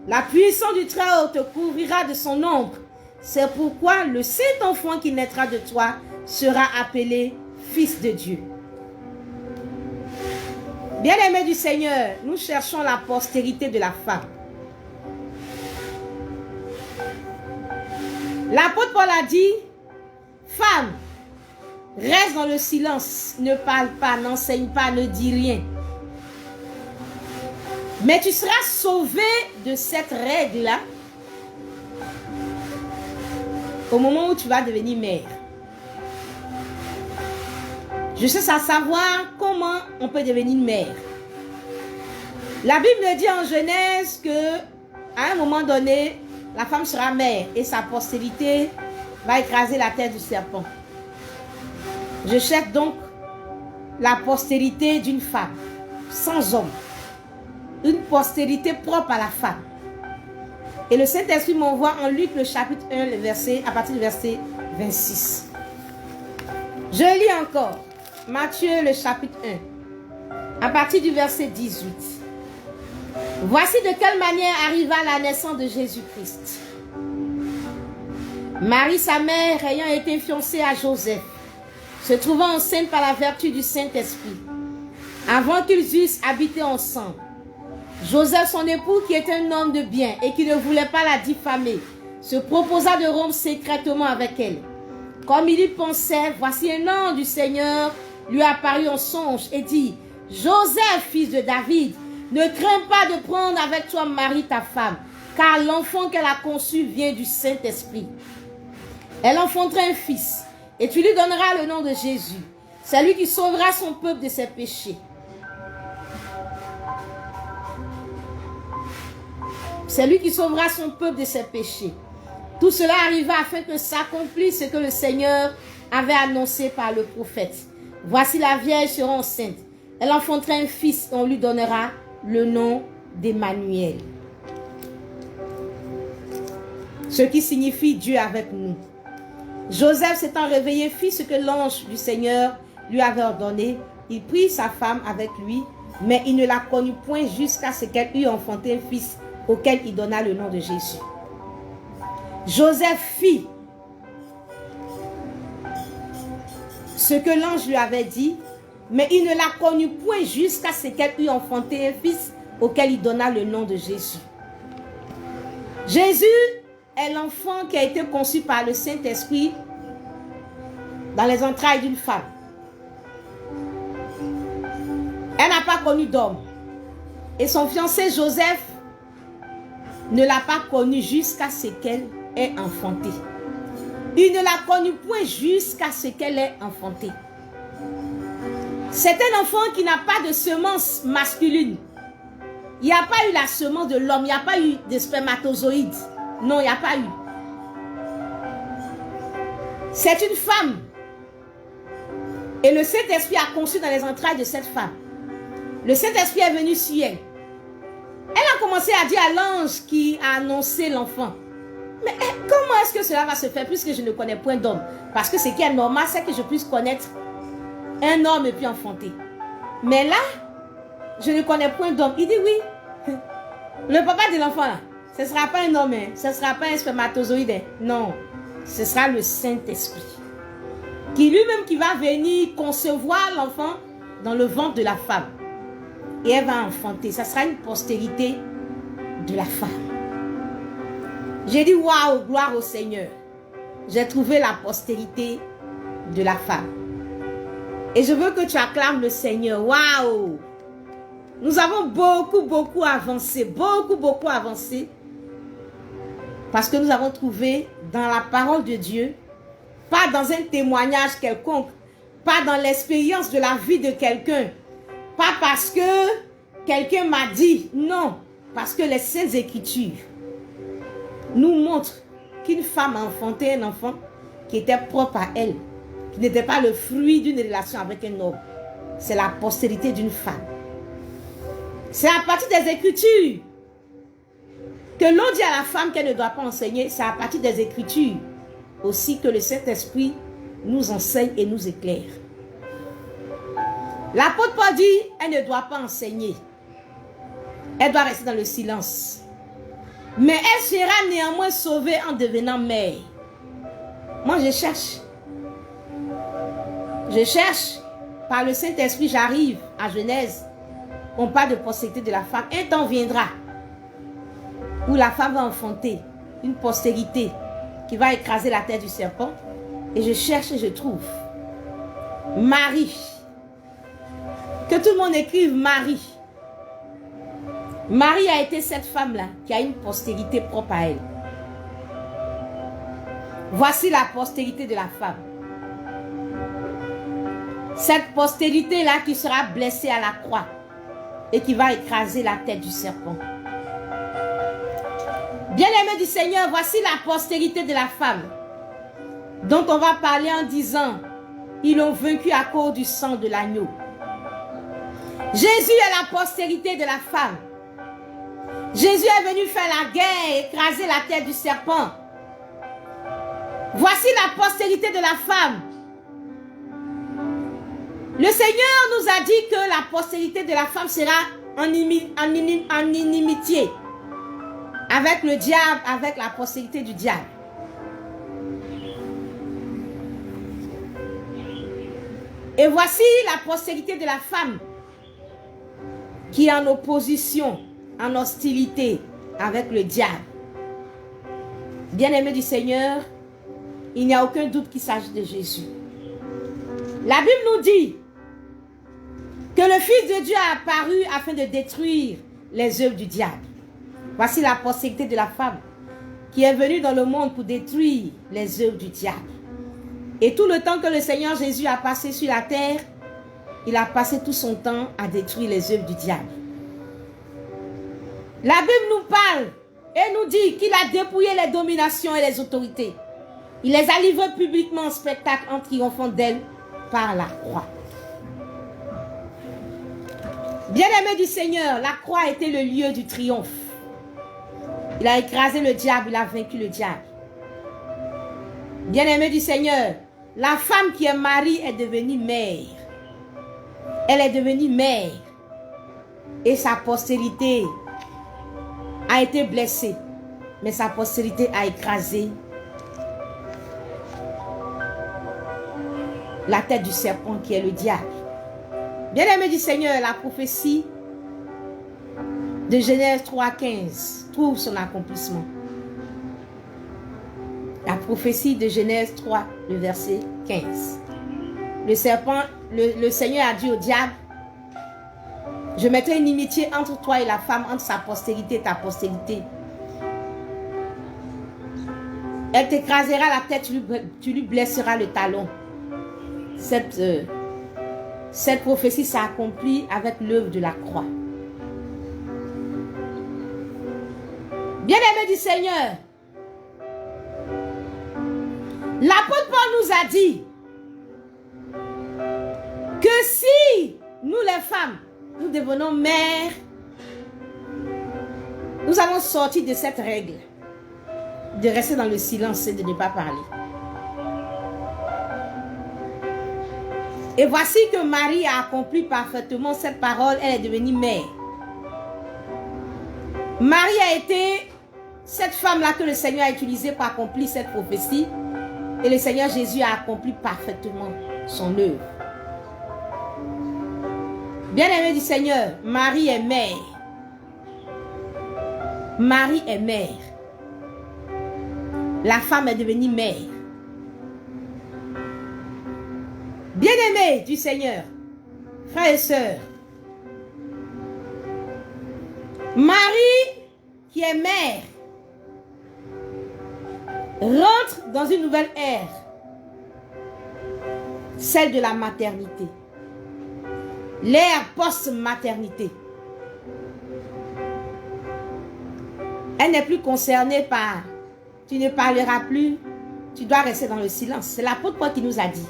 La puissance du Très-Haut te couvrira de son ombre. C'est pourquoi le Saint-Enfant qui naîtra de toi sera appelé Fils de Dieu. » Bien-aimés du Seigneur, nous cherchons la postérité de la femme. L'apôtre Paul a dit, « Femme, reste dans le silence, ne parle pas, n'enseigne pas, ne dis rien. Mais tu seras sauvé de cette règle-là au moment où tu vas devenir mère. » Je cherche à savoir comment on peut devenir mère. La Bible dit en Genèse que à un moment donné, la femme sera mère et sa postérité va écraser la tête du serpent. Je cherche donc la postérité d'une femme, sans homme. Une postérité propre à la femme. Et le Saint-Esprit m'envoie en Luc le chapitre 1, le verset, à partir du verset 26. Je lis encore Matthieu le chapitre 1, à partir du verset 18. Voici de quelle manière arriva la naissance de Jésus-Christ. Marie, sa mère, ayant été fiancée à Joseph, se trouvant enceinte par la vertu du Saint-Esprit, avant qu'ils eussent habité ensemble. Joseph, son époux, qui était un homme de bien et qui ne voulait pas la diffamer, se proposa de rompre secrètement avec elle. Comme il y pensait, voici un ange du Seigneur lui apparut en songe et dit, « Joseph, fils de David, ne crains pas de prendre avec toi Marie ta femme, car l'enfant qu'elle a conçu vient du Saint-Esprit. Elle enfantera un fils, et tu lui donneras le nom de Jésus. C'est lui qui sauvera son peuple de ses péchés. » C'est lui qui sauvera son peuple de ses péchés. Tout cela arriva afin que s'accomplisse ce que le Seigneur avait annoncé par le prophète. Voici la vierge sera enceinte. Elle enfantera un fils et on lui donnera le nom d'Emmanuel. Ce qui signifie Dieu avec nous. Joseph s'étant réveillé fit ce que l'ange du Seigneur lui avait ordonné. Il prit sa femme avec lui, mais il ne la connut point jusqu'à ce qu'elle eût enfanté un fils auquel il donna le nom de Jésus. Joseph fit ce que l'ange lui avait dit, mais il ne la connut point jusqu'à ce qu'elle eût enfanté un fils auquel il donna le nom de Jésus. Jésus est l'enfant qui a été conçu par le Saint-Esprit dans les entrailles d'une femme. Elle n'a pas connu d'homme. Et son fiancé Joseph ne l'a pas connu jusqu'à ce qu'elle ait enfanté. Il ne l'a connue point jusqu'à ce qu'elle ait enfanté. C'est un enfant qui n'a pas de semence masculine. Il n'y a pas eu la semence de l'homme. Il n'y a pas eu de spermatozoïdes. Non, il n'y a pas eu. C'est une femme. Et le Saint-Esprit a conçu dans les entrailles de cette femme. Le Saint-Esprit est venu sur elle. Elle a commencé à dire à l'ange qui a annoncé l'enfant. Mais comment est-ce que cela va se faire puisque je ne connais point d'homme? Parce que ce qui est normal, c'est que je puisse connaître un homme et puis enfanter. Mais là, je ne connais point d'homme. Il dit oui. Le papa de l'enfant là, ce ne sera pas un homme, hein. Ce ne sera pas un spermatozoïde. Hein. Non, ce sera le Saint-Esprit. Qui lui-même qui va venir concevoir l'enfant dans le ventre de la femme. Et elle va enfanter. Ça sera une postérité de la femme. J'ai dit waouh, gloire au Seigneur. J'ai trouvé la postérité de la femme. Et je veux que tu acclames le Seigneur. Waouh! Nous avons beaucoup avancé. Beaucoup avancé. Parce que nous avons trouvé dans la parole de Dieu, pas dans un témoignage quelconque, pas dans l'expérience de la vie de quelqu'un, pas parce que quelqu'un m'a dit, non, parce que les Saintes Écritures nous montrent qu'une femme a enfanté un enfant qui était propre à elle, qui n'était pas le fruit d'une relation avec un homme. C'est la postérité d'une femme. C'est à partir des Écritures que l'on dit à la femme qu'elle ne doit pas enseigner. C'est à partir des Écritures aussi que le Saint-Esprit nous enseigne et nous éclaire. L'apôtre Paul dit, elle ne doit pas enseigner. Elle doit rester dans le silence. Mais elle sera néanmoins sauvée en devenant mère. Moi, je cherche. Je cherche. Par le Saint-Esprit, j'arrive à Genèse. On parle de postérité de la femme. Un temps viendra où la femme va enfanter une postérité qui va écraser la tête du serpent. Et je cherche et je trouve. Marie. Que tout le monde écrive Marie. Marie a été cette femme-là qui a une postérité propre à elle. Voici la postérité de la femme. Cette postérité-là qui sera blessée à la croix et qui va écraser la tête du serpent. Bien-aimés du Seigneur, voici la postérité de la femme dont on va parler en disant, ils l'ont vaincu à cause du sang de l'agneau. Jésus est la postérité de la femme. Jésus est venu faire la guerre et écraser la tête du serpent. Voici la postérité de la femme. Le Seigneur nous a dit que la postérité de la femme sera en inimitié avec le diable, avec la postérité du diable. Et voici la postérité de la femme qui est en opposition, en hostilité avec le diable. Bien-aimés du Seigneur, il n'y a aucun doute qu'il s'agit de Jésus. La Bible nous dit que le Fils de Dieu a apparu afin de détruire les œuvres du diable. Voici la postérité de la femme qui est venue dans le monde pour détruire les œuvres du diable. Et tout le temps que le Seigneur Jésus a passé sur la terre, il a passé tout son temps à détruire les œuvres du diable. La Bible nous parle et nous dit qu'il a dépouillé les dominations et les autorités. Il les a livrées publiquement en spectacle en triomphant d'elles par la croix. Bien-aimé du Seigneur, la croix était le lieu du triomphe. Il a écrasé le diable, il a vaincu le diable. Bien-aimé du Seigneur, la femme qui est Marie est devenue mère. Elle est devenue mère. Et sa postérité a été blessée. Mais sa postérité a écrasé la tête du serpent qui est le diable. Bien-aimé du Seigneur, la prophétie de Genèse 3,15 trouve son accomplissement. La prophétie de Genèse 3, le verset 15. Le serpent, le Seigneur a dit au diable, je mettrai une inimitié entre toi et la femme, entre sa postérité et ta postérité. Elle t'écrasera la tête, tu lui blesseras le talon. Cette prophétie s'est accomplie avec l'œuvre de la croix. Bien-aimés du Seigneur, l'apôtre Paul nous a dit que si nous les femmes, nous devenons mères, nous allons sortir de cette règle de rester dans le silence et de ne pas parler. Et voici que Marie a accompli parfaitement cette parole, elle est devenue mère. Marie a été cette femme-là que le Seigneur a utilisée pour accomplir cette prophétie. Et le Seigneur Jésus a accompli parfaitement son œuvre. Bien-aimé du Seigneur, Marie est mère. Marie est mère. La femme est devenue mère. Bien-aimé du Seigneur, frères et sœurs, Marie, qui est mère, rentre dans une nouvelle ère, celle de la maternité, l'ère post-maternité. Elle n'est plus concernée par « tu ne parleras plus, tu dois rester dans le silence ». C'est l'apôtre Paul qui nous a dit.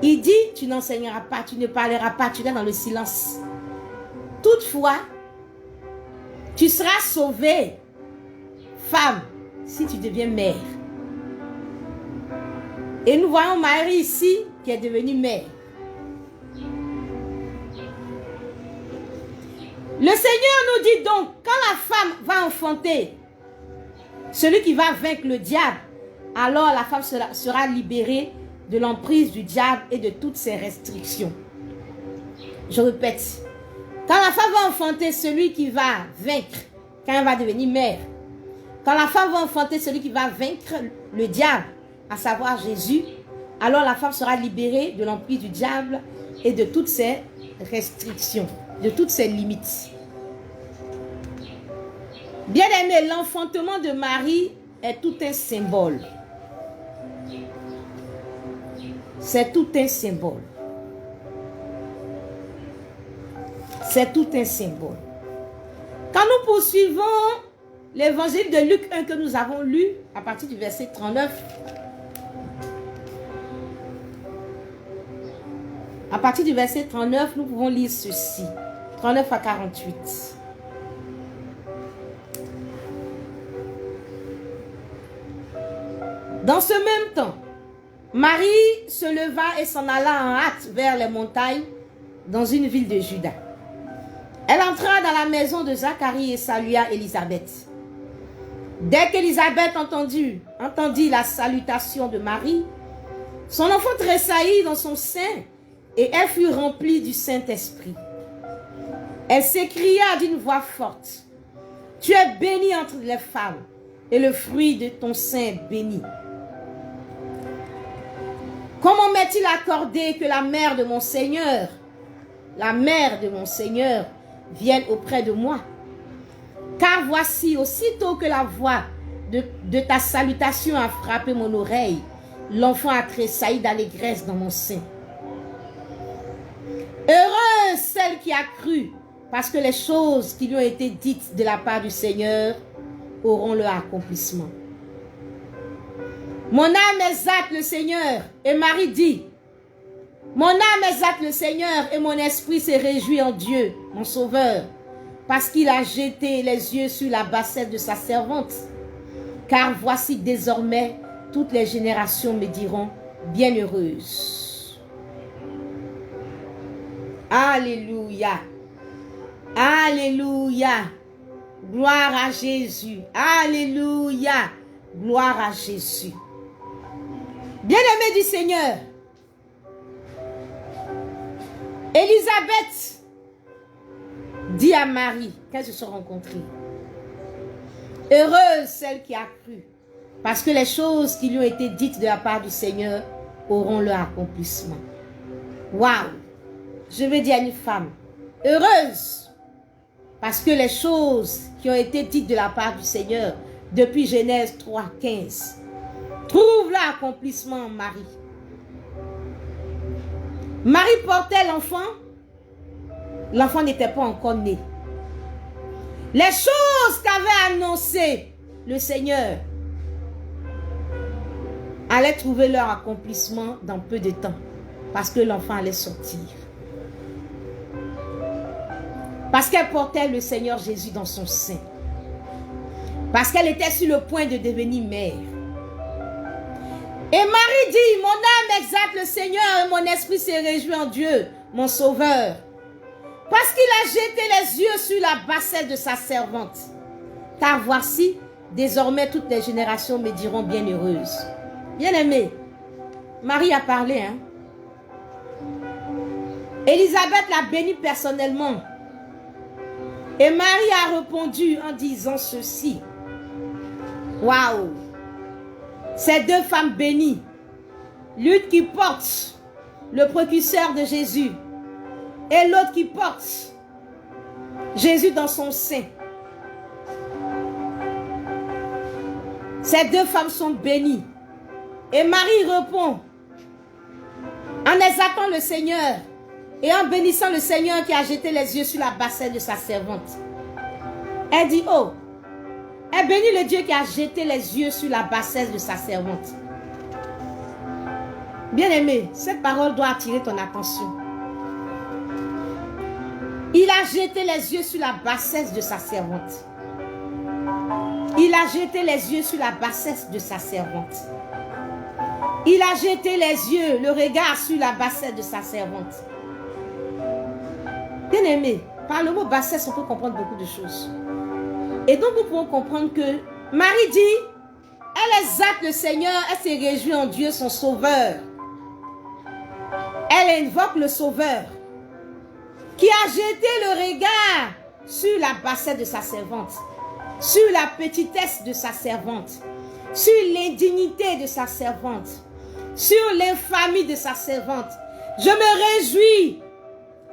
Il dit « tu n'enseigneras pas, tu ne parleras pas, tu restes dans le silence ». Toutefois, tu seras sauvée, femme, si tu deviens mère. Et nous voyons Marie ici qui est devenue mère. Le Seigneur nous dit donc, quand la femme va enfanter, celui qui va vaincre le diable, alors la femme sera libérée de l'emprise du diable et de toutes ses restrictions. Je répète, quand la femme va enfanter celui qui va vaincre, quand elle va devenir mère, quand la femme va enfanter celui qui va vaincre le diable, à savoir Jésus, alors la femme sera libérée de l'emprise du diable et de toutes ses restrictions, de toutes ses limites. Bien-aimé, l'enfantement de Marie est tout un symbole. C'est tout un symbole. C'est tout un symbole. Quand nous poursuivons l'évangile de Luc 1 que nous avons lu, à partir du verset 39, à partir du verset 39, nous pouvons lire ceci, 39 à 48. Dans ce même temps, Marie se leva et s'en alla en hâte vers les montagnes dans une ville de Juda. Elle entra dans la maison de Zacharie et salua Élisabeth. Dès qu'Élisabeth entendit la salutation de Marie, son enfant tressaillit dans son sein et elle fut remplie du Saint-Esprit. Elle s'écria d'une voix forte, « Tu es bénie entre les femmes et le fruit de ton sein béni. Comment m'est-il accordé que la mère de mon Seigneur, vienne auprès de moi? Car voici, aussitôt que la voix de ta salutation a frappé mon oreille, l'enfant a tressailli d'allégresse dans mon sein. Heureuse celle qui a cru, parce que les choses qui lui ont été dites de la part du Seigneur auront leur accomplissement. Mon âme exalte le Seigneur. Et Marie dit, mon âme exalte le Seigneur et mon esprit se réjouit en Dieu, mon Sauveur, parce qu'il a jeté les yeux sur la bassesse de sa servante. Car voici désormais, toutes les générations me diront, bienheureuse. Alléluia. Alléluia. Gloire à Jésus. Alléluia. Gloire à Jésus. Bien-aimé du Seigneur, Élisabeth dit à Marie, quand ils se sont rencontrés, heureuse celle qui a cru, parce que les choses qui lui ont été dites de la part du Seigneur auront leur accomplissement. Waouh! Je veux dire à une femme, heureuse, parce que les choses qui ont été dites de la part du Seigneur depuis Genèse 3, 15, trouve l'accomplissement en Marie. Marie portait l'enfant. L'enfant n'était pas encore né. Les choses qu'avait annoncées le Seigneur allaient trouver leur accomplissement dans peu de temps. Parce que l'enfant allait sortir. Parce qu'elle portait le Seigneur Jésus dans son sein. Parce qu'elle était sur le point de devenir mère. Et Marie dit, mon âme exalte le Seigneur et mon esprit s'est réjoui en Dieu, mon sauveur. Parce qu'il a jeté les yeux sur la bassesse de sa servante. Car voici, désormais toutes les générations me diront bienheureuse. Bien-aimé, Marie a parlé, hein. Élisabeth l'a bénie personnellement. Et Marie a répondu en disant ceci. Waouh! Ces deux femmes bénies, l'une qui porte le précurseur de Jésus et l'autre qui porte Jésus dans son sein. Ces deux femmes sont bénies. Et Marie répond en exaltant le Seigneur et en bénissant le Seigneur qui a jeté les yeux sur la bassesse de sa servante. Elle dit, oh, elle bénit le Dieu qui a jeté les yeux sur la bassesse de sa servante. Bien-aimé, cette parole doit attirer ton attention. Il a jeté les yeux sur la bassesse de sa servante. Il a jeté les yeux sur la bassesse de sa servante. Il a jeté les yeux, le regard sur la bassesse de sa servante. Bien-aimé, par le mot bassesse, on peut comprendre beaucoup de choses. Et donc, nous pouvons comprendre que Marie dit, elle exalte le Seigneur, elle s'est réjouie en Dieu, son Sauveur. Elle invoque le Sauveur qui a jeté le regard sur la bassesse de sa servante, sur la petitesse de sa servante, sur l'indignité de sa servante, sur l'infamie de sa servante. Je me réjouis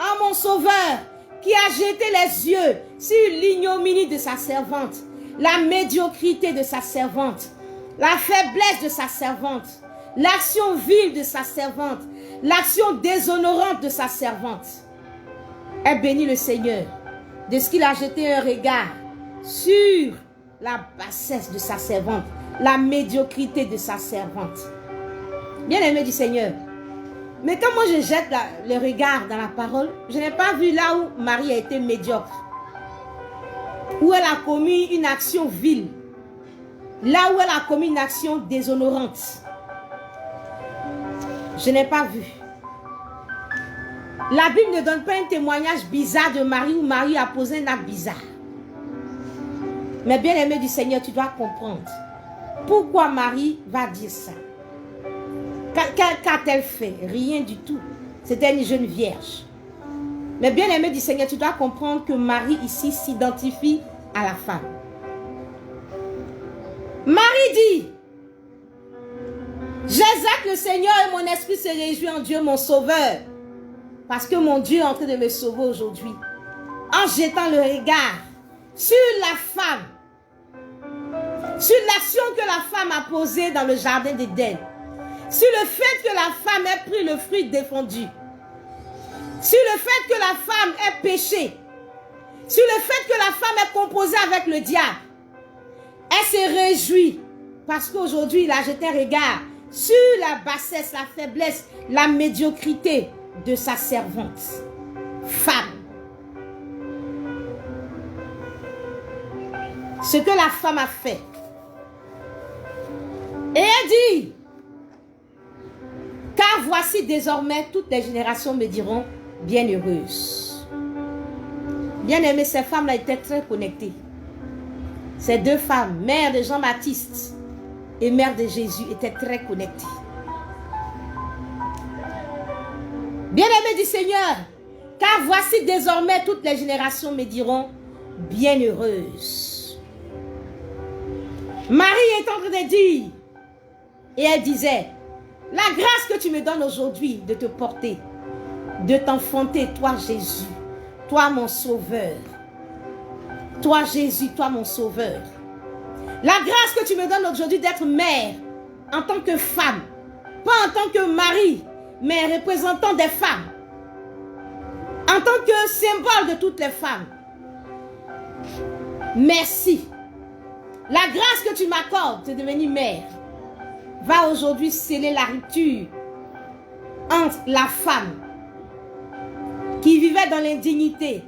en mon Sauveur qui a jeté les yeux sur l'ignominie de sa servante, la médiocrité de sa servante, la faiblesse de sa servante, l'action vile de sa servante, l'action déshonorante de sa servante. Elle bénit le Seigneur de ce qu'il a jeté un regard sur la bassesse de sa servante, la médiocrité de sa servante. Bien-aimé du Seigneur, mais quand moi je jette le regard dans la parole, je n'ai pas vu là où Marie a été médiocre, où elle a commis une action vile, là où elle a commis une action déshonorante. Je n'ai pas vu. La Bible ne donne pas un témoignage bizarre de Marie où Marie a posé un acte bizarre. Mais bien aimé du Seigneur, tu dois comprendre pourquoi Marie va dire ça. Qu'a-t-elle fait? Rien du tout. C'était une jeune vierge. Mais bien aimé du Seigneur, tu dois comprendre que Marie ici s'identifie à la femme. Marie dit, j'exalte le Seigneur et mon esprit se réjouit en Dieu mon Sauveur. Parce que mon Dieu est en train de me sauver aujourd'hui. En jetant le regard sur la femme. Sur l'action que la femme a posée dans le jardin d'Éden. Sur le fait que la femme ait pris le fruit défendu. Sur le fait que la femme ait péché. Sur le fait que la femme ait composé avec le diable. Elle s'est réjouie. Parce qu'aujourd'hui, il a jeté un regard sur la bassesse, la faiblesse, la médiocrité de sa servante, femme. Ce que la femme a fait. Et elle dit, car voici désormais toutes les générations me diront bienheureuse. Bien-aimées, ces femmes-là étaient très connectées. Ces deux femmes, mère de Jean-Baptiste et mère de Jésus, étaient très connectées. Bien-aimés du Seigneur, car voici désormais toutes les générations me diront bienheureuse. Marie est en train de dire, et elle disait, la grâce que tu me donnes aujourd'hui de te porter, de t'enfanter, toi Jésus, toi mon Sauveur, toi Jésus, toi mon Sauveur. La grâce que tu me donnes aujourd'hui d'être mère en tant que femme, pas en tant que mari, mais représentant des femmes, en tant que symbole de toutes les femmes. Merci. La grâce que tu m'accordes de devenir mère va aujourd'hui sceller la rupture entre la femme qui vivait dans l'indignité,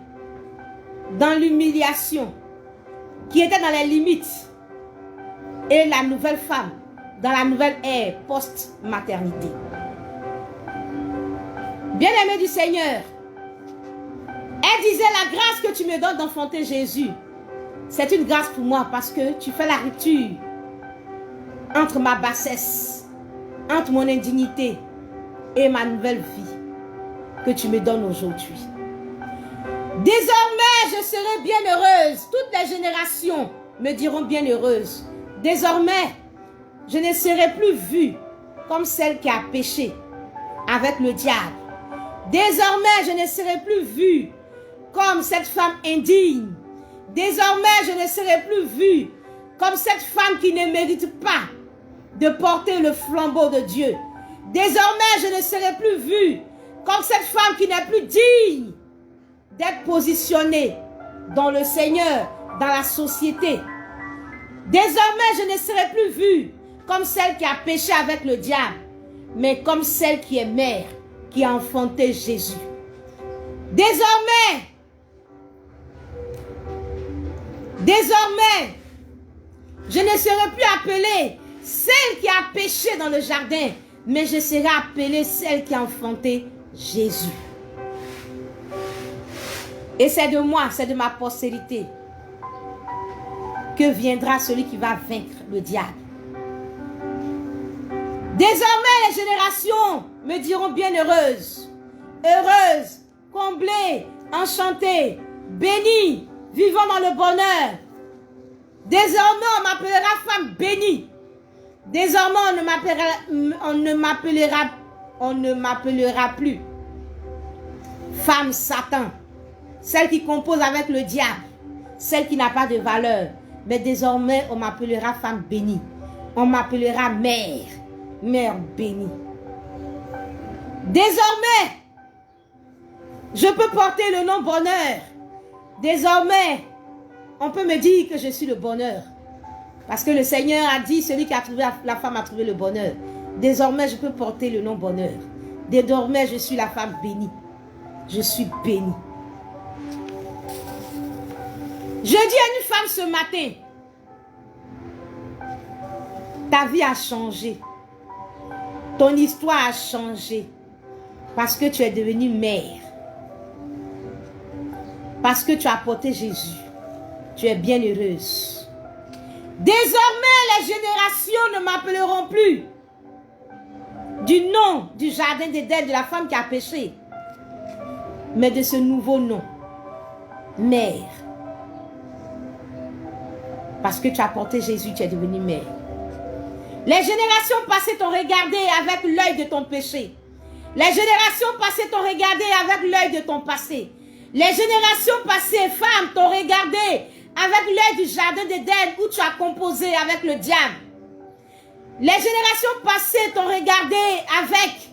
dans l'humiliation, qui était dans les limites, et la nouvelle femme dans la nouvelle ère post-maternité. Bien-aimé du Seigneur, elle disait, la grâce que tu me donnes d'enfanter Jésus, c'est une grâce pour moi parce que tu fais la rupture entre ma bassesse, entre mon indignité et ma nouvelle vie que tu me donnes aujourd'hui. Désormais, je serai bien heureuse. Toutes les générations me diront bien heureuse. Désormais, je ne serai plus vue comme celle qui a péché avec le diable. Désormais, je ne serai plus vue comme cette femme indigne. Désormais, je ne serai plus vue comme cette femme qui ne mérite pas de porter le flambeau de Dieu. Désormais, je ne serai plus vue comme cette femme qui n'est plus digne d'être positionnée dans le Seigneur, dans la société. Désormais, je ne serai plus vue comme celle qui a péché avec le diable, mais comme celle qui est mère, qui a enfanté Jésus. Désormais, je ne serai plus appelée celle qui a péché dans le jardin, mais je serai appelée celle qui a enfanté Jésus. Et c'est de moi, c'est de ma postérité que viendra celui qui va vaincre le diable. Désormais, les générations me diront bienheureuse, heureuse, comblée, enchantée, bénie, vivant dans le bonheur. Désormais, on m'appellera femme bénie. Désormais, on ne m'appellera plus femme Satan, celle qui compose avec le diable, celle qui n'a pas de valeur. Mais désormais, on m'appellera femme bénie. On m'appellera mère, mère bénie. Désormais, je peux porter le nom bonheur. Désormais, on peut me dire que je suis le bonheur. Parce que le Seigneur a dit, celui qui a trouvé la femme a trouvé le bonheur. Désormais, je peux porter le nom bonheur. Désormais, je suis la femme bénie. Je suis bénie. Je dis à une femme ce matin, ta vie a changé. Ton histoire a changé. Parce que tu es devenue mère. Parce que tu as porté Jésus. Tu es bien heureuse. Désormais, les générations ne m'appelleront plus du nom du jardin d'Éden de la femme qui a péché, mais de ce nouveau nom, mère. Parce que tu as porté Jésus, tu es devenue mère. Les générations passées t'ont regardé avec l'œil de ton péché. Les générations passées t'ont regardé avec l'œil de ton passé. Les générations passées, femmes, t'ont regardé avec l'œil du jardin d'Éden où tu as composé avec le diable. Les générations passées t'ont regardé avec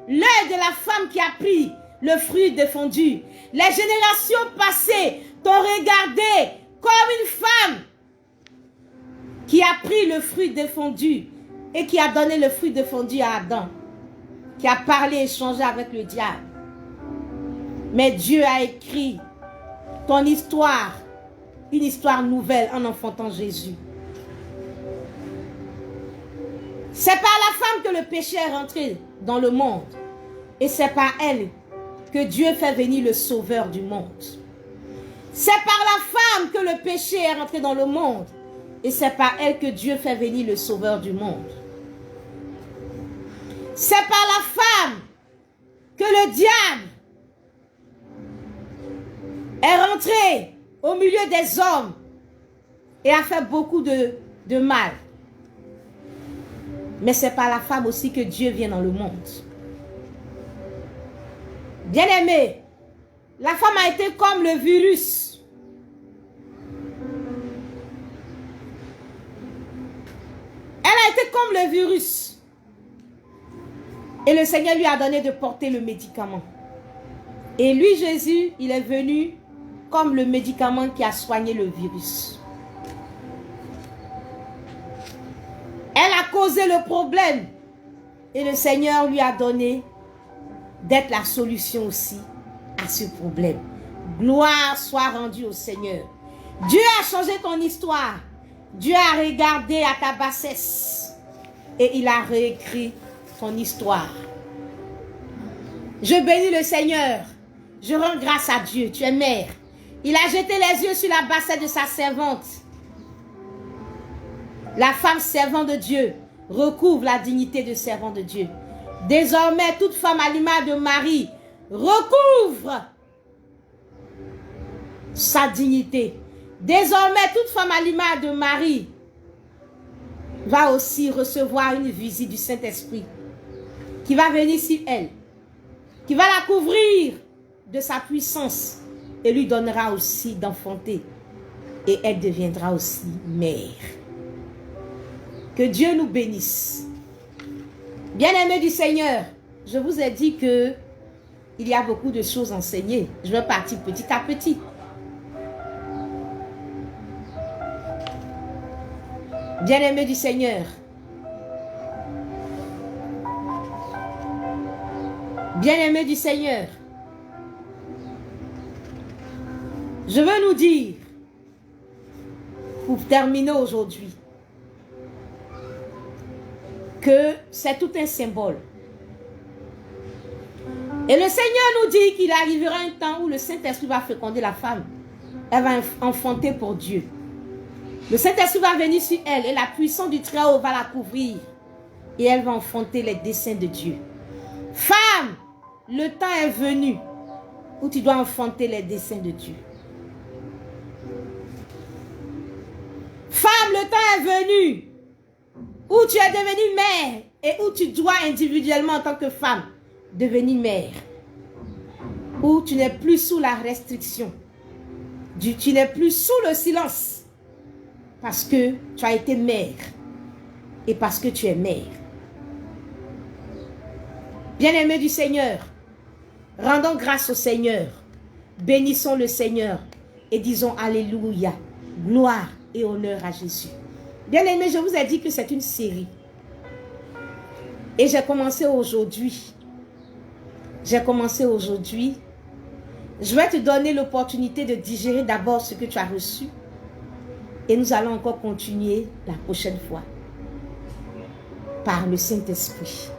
l'œil de la femme qui a pris le fruit défendu. Les générations passées t'ont regardé comme une femme qui a pris le fruit défendu et qui a donné le fruit défendu à Adam, qui a parlé et échangé avec le diable. Mais Dieu a écrit ton histoire, une histoire nouvelle en enfantant Jésus. C'est par la femme que le péché est rentré dans le monde. Et c'est par elle que Dieu fait venir le sauveur du monde. C'est par la femme que le péché est rentré dans le monde. Et c'est par elle que Dieu fait venir le sauveur du monde. C'est par la femme que le diable est rentré au milieu des hommes et a fait beaucoup de mal. Mais c'est par la femme aussi que Dieu vient dans le monde. Bien-aimé, la femme a été comme le virus. Elle a été comme le virus. Et le Seigneur lui a donné de porter le médicament. Et lui, Jésus, il est venu comme le médicament qui a soigné le virus. Elle a causé le problème. Et le Seigneur lui a donné d'être la solution aussi à ce problème. Gloire soit rendue au Seigneur. Dieu a changé ton histoire. Dieu a regardé à ta bassesse. Et il a réécrit ton histoire. Je bénis le Seigneur. Je rends grâce à Dieu. Tu es mère. Il a jeté les yeux sur la bassette de sa servante. La femme servante de Dieu recouvre la dignité de servant de Dieu. Désormais, toute femme à l'image de Marie recouvre sa dignité. Désormais, toute femme à l'image de Marie va aussi recevoir une visite du Saint-Esprit qui va venir sur elle, qui va la couvrir de sa puissance et lui donnera aussi d'enfanter. Et elle deviendra aussi mère. Que Dieu nous bénisse. Bien-aimés du Seigneur, je vous ai dit que il y a beaucoup de choses enseignées. Je vais partir petit à petit. Bien-aimés du Seigneur, bien-aimés du Seigneur, je veux nous dire, pour terminer aujourd'hui, que c'est tout un symbole. Et le Seigneur nous dit qu'il arrivera un temps où le Saint-Esprit va féconder la femme. Elle va enfanter pour Dieu. Le Saint-Esprit va venir sur elle et la puissance du Très-Haut va la couvrir. Et elle va enfanter les desseins de Dieu. Femme, le temps est venu où tu dois enfanter les desseins de Dieu. Femme, le temps est venu où tu es devenue mère et où tu dois individuellement en tant que femme devenir mère. Où tu n'es plus sous la restriction. Tu n'es plus sous le silence. Parce que tu as été mère. Et parce que tu es mère. Bien-aimés du Seigneur, rendons grâce au Seigneur. Bénissons le Seigneur. Et disons Alléluia. Gloire et honneur à Jésus. Bien-aimés, je vous ai dit que c'est une série. Et j'ai commencé aujourd'hui. J'ai commencé aujourd'hui. Je vais te donner l'opportunité de digérer d'abord ce que tu as reçu. Et nous allons encore continuer la prochaine fois. Par le Saint-Esprit.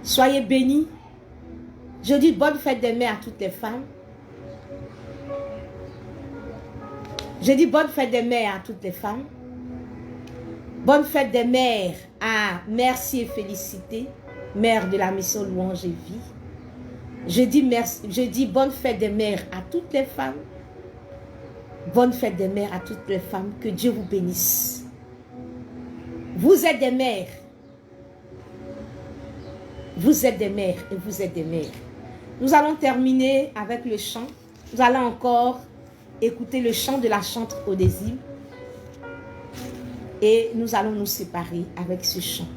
Soyez bénis. Je dis bonne fête des mères à toutes les femmes. Je dis bonne fête des mères à toutes les femmes. Bonne fête des mères à Merci et Félicité, mère de la mission Louange et Vie. Je dis bonne fête des mères à toutes les femmes. Bonne fête des mères à toutes les femmes. Que Dieu vous bénisse. Vous êtes des mères. Vous êtes des mères et vous êtes des mères. Nous allons terminer avec le chant. Nous allons encore écouter le chant de la chante Onésime. Et nous allons nous séparer avec ce chant.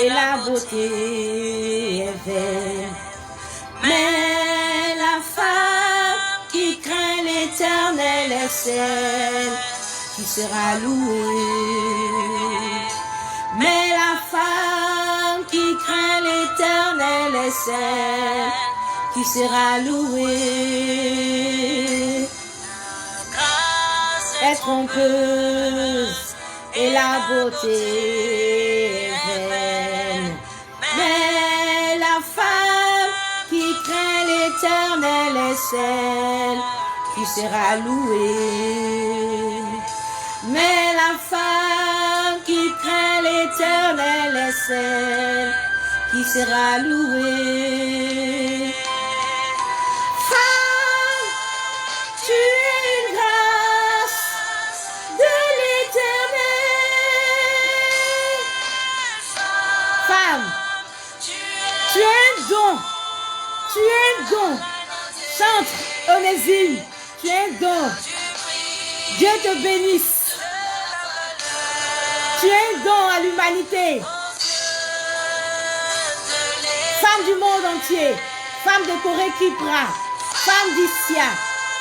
La beauté est vaine, mais la femme qui craint l'Éternel est celle qui sera louée. Mais la femme qui craint l'Éternel est celle qui sera louée. Est trompeuse et la beauté est vaine. Mais la femme qui craint l'Éternel est celle qui sera louée. Mais la femme qui craint l'Éternel est celle qui sera louée. Femme, tu es une grâce de l'Éternel. Femme, tu es un don. Tu es un don. Chante, Onésime, tu es un don. Dieu te bénisse. Tu es un don à l'humanité. Femme du monde entier, femme de Corée Kipra, femme d'Issia,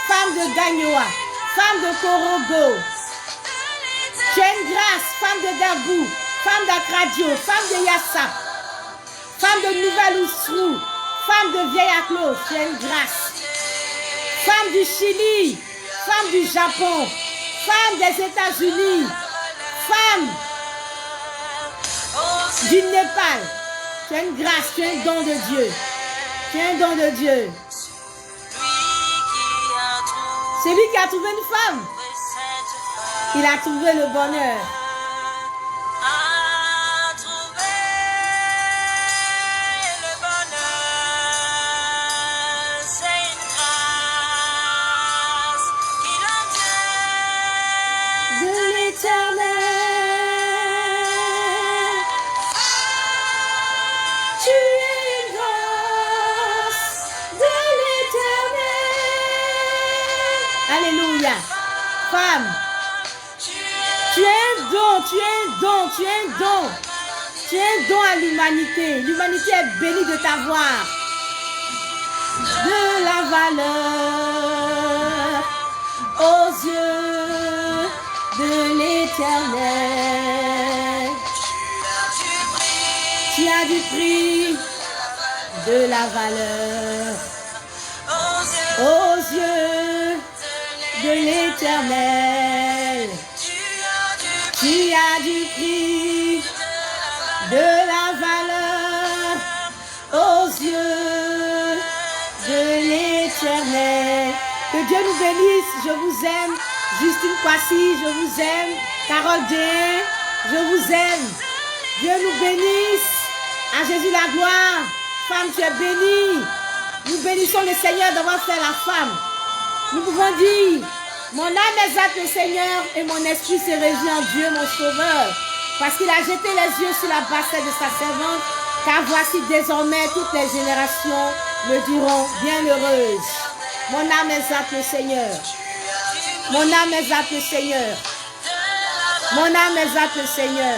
femme de Gagnoa, femme de Korogo. Tu es une grâce Dallas, femme de Dargou, femme d'Akradio, femme de Yassap, femme de Nouvelle-Oustrou, femme de Vieille-Aclos, tu as une grâce. Femme du Chili, femme du Japon, femme des États-Unis, femme du Népal, tu as une grâce, tu as un don de Dieu. Tu as un don de Dieu. C'est lui qui a trouvé une femme. Il a trouvé le bonheur. Alléluia. Femme, tu es un don, tu es un don, tu es un don. Tu es un don à l'humanité. L'humanité est bénie de t'avoir. De la valeur aux yeux de l'Éternel. Tu as du prix, de la valeur aux yeux de l'Éternel. Tu as du prix, de la valeur aux yeux de l'Éternel. Que Dieu nous bénisse. Je vous aime. Justine Kwasi, je vous aime. Carole Déen, je vous aime. Dieu nous bénisse. À Jésus la gloire. Femme, tu es bénie. Nous bénissons le Seigneur d'avoir fait la femme. Nous pouvons dire, mon âme exalte le Seigneur et mon esprit se réjouit en Dieu, mon sauveur. Parce qu'il a jeté les yeux sur la bassesse de sa servante, car voici désormais toutes les générations me diront bienheureuse. Mon âme exalte le Seigneur. Mon âme exalte le Seigneur. Mon âme exalte le Seigneur.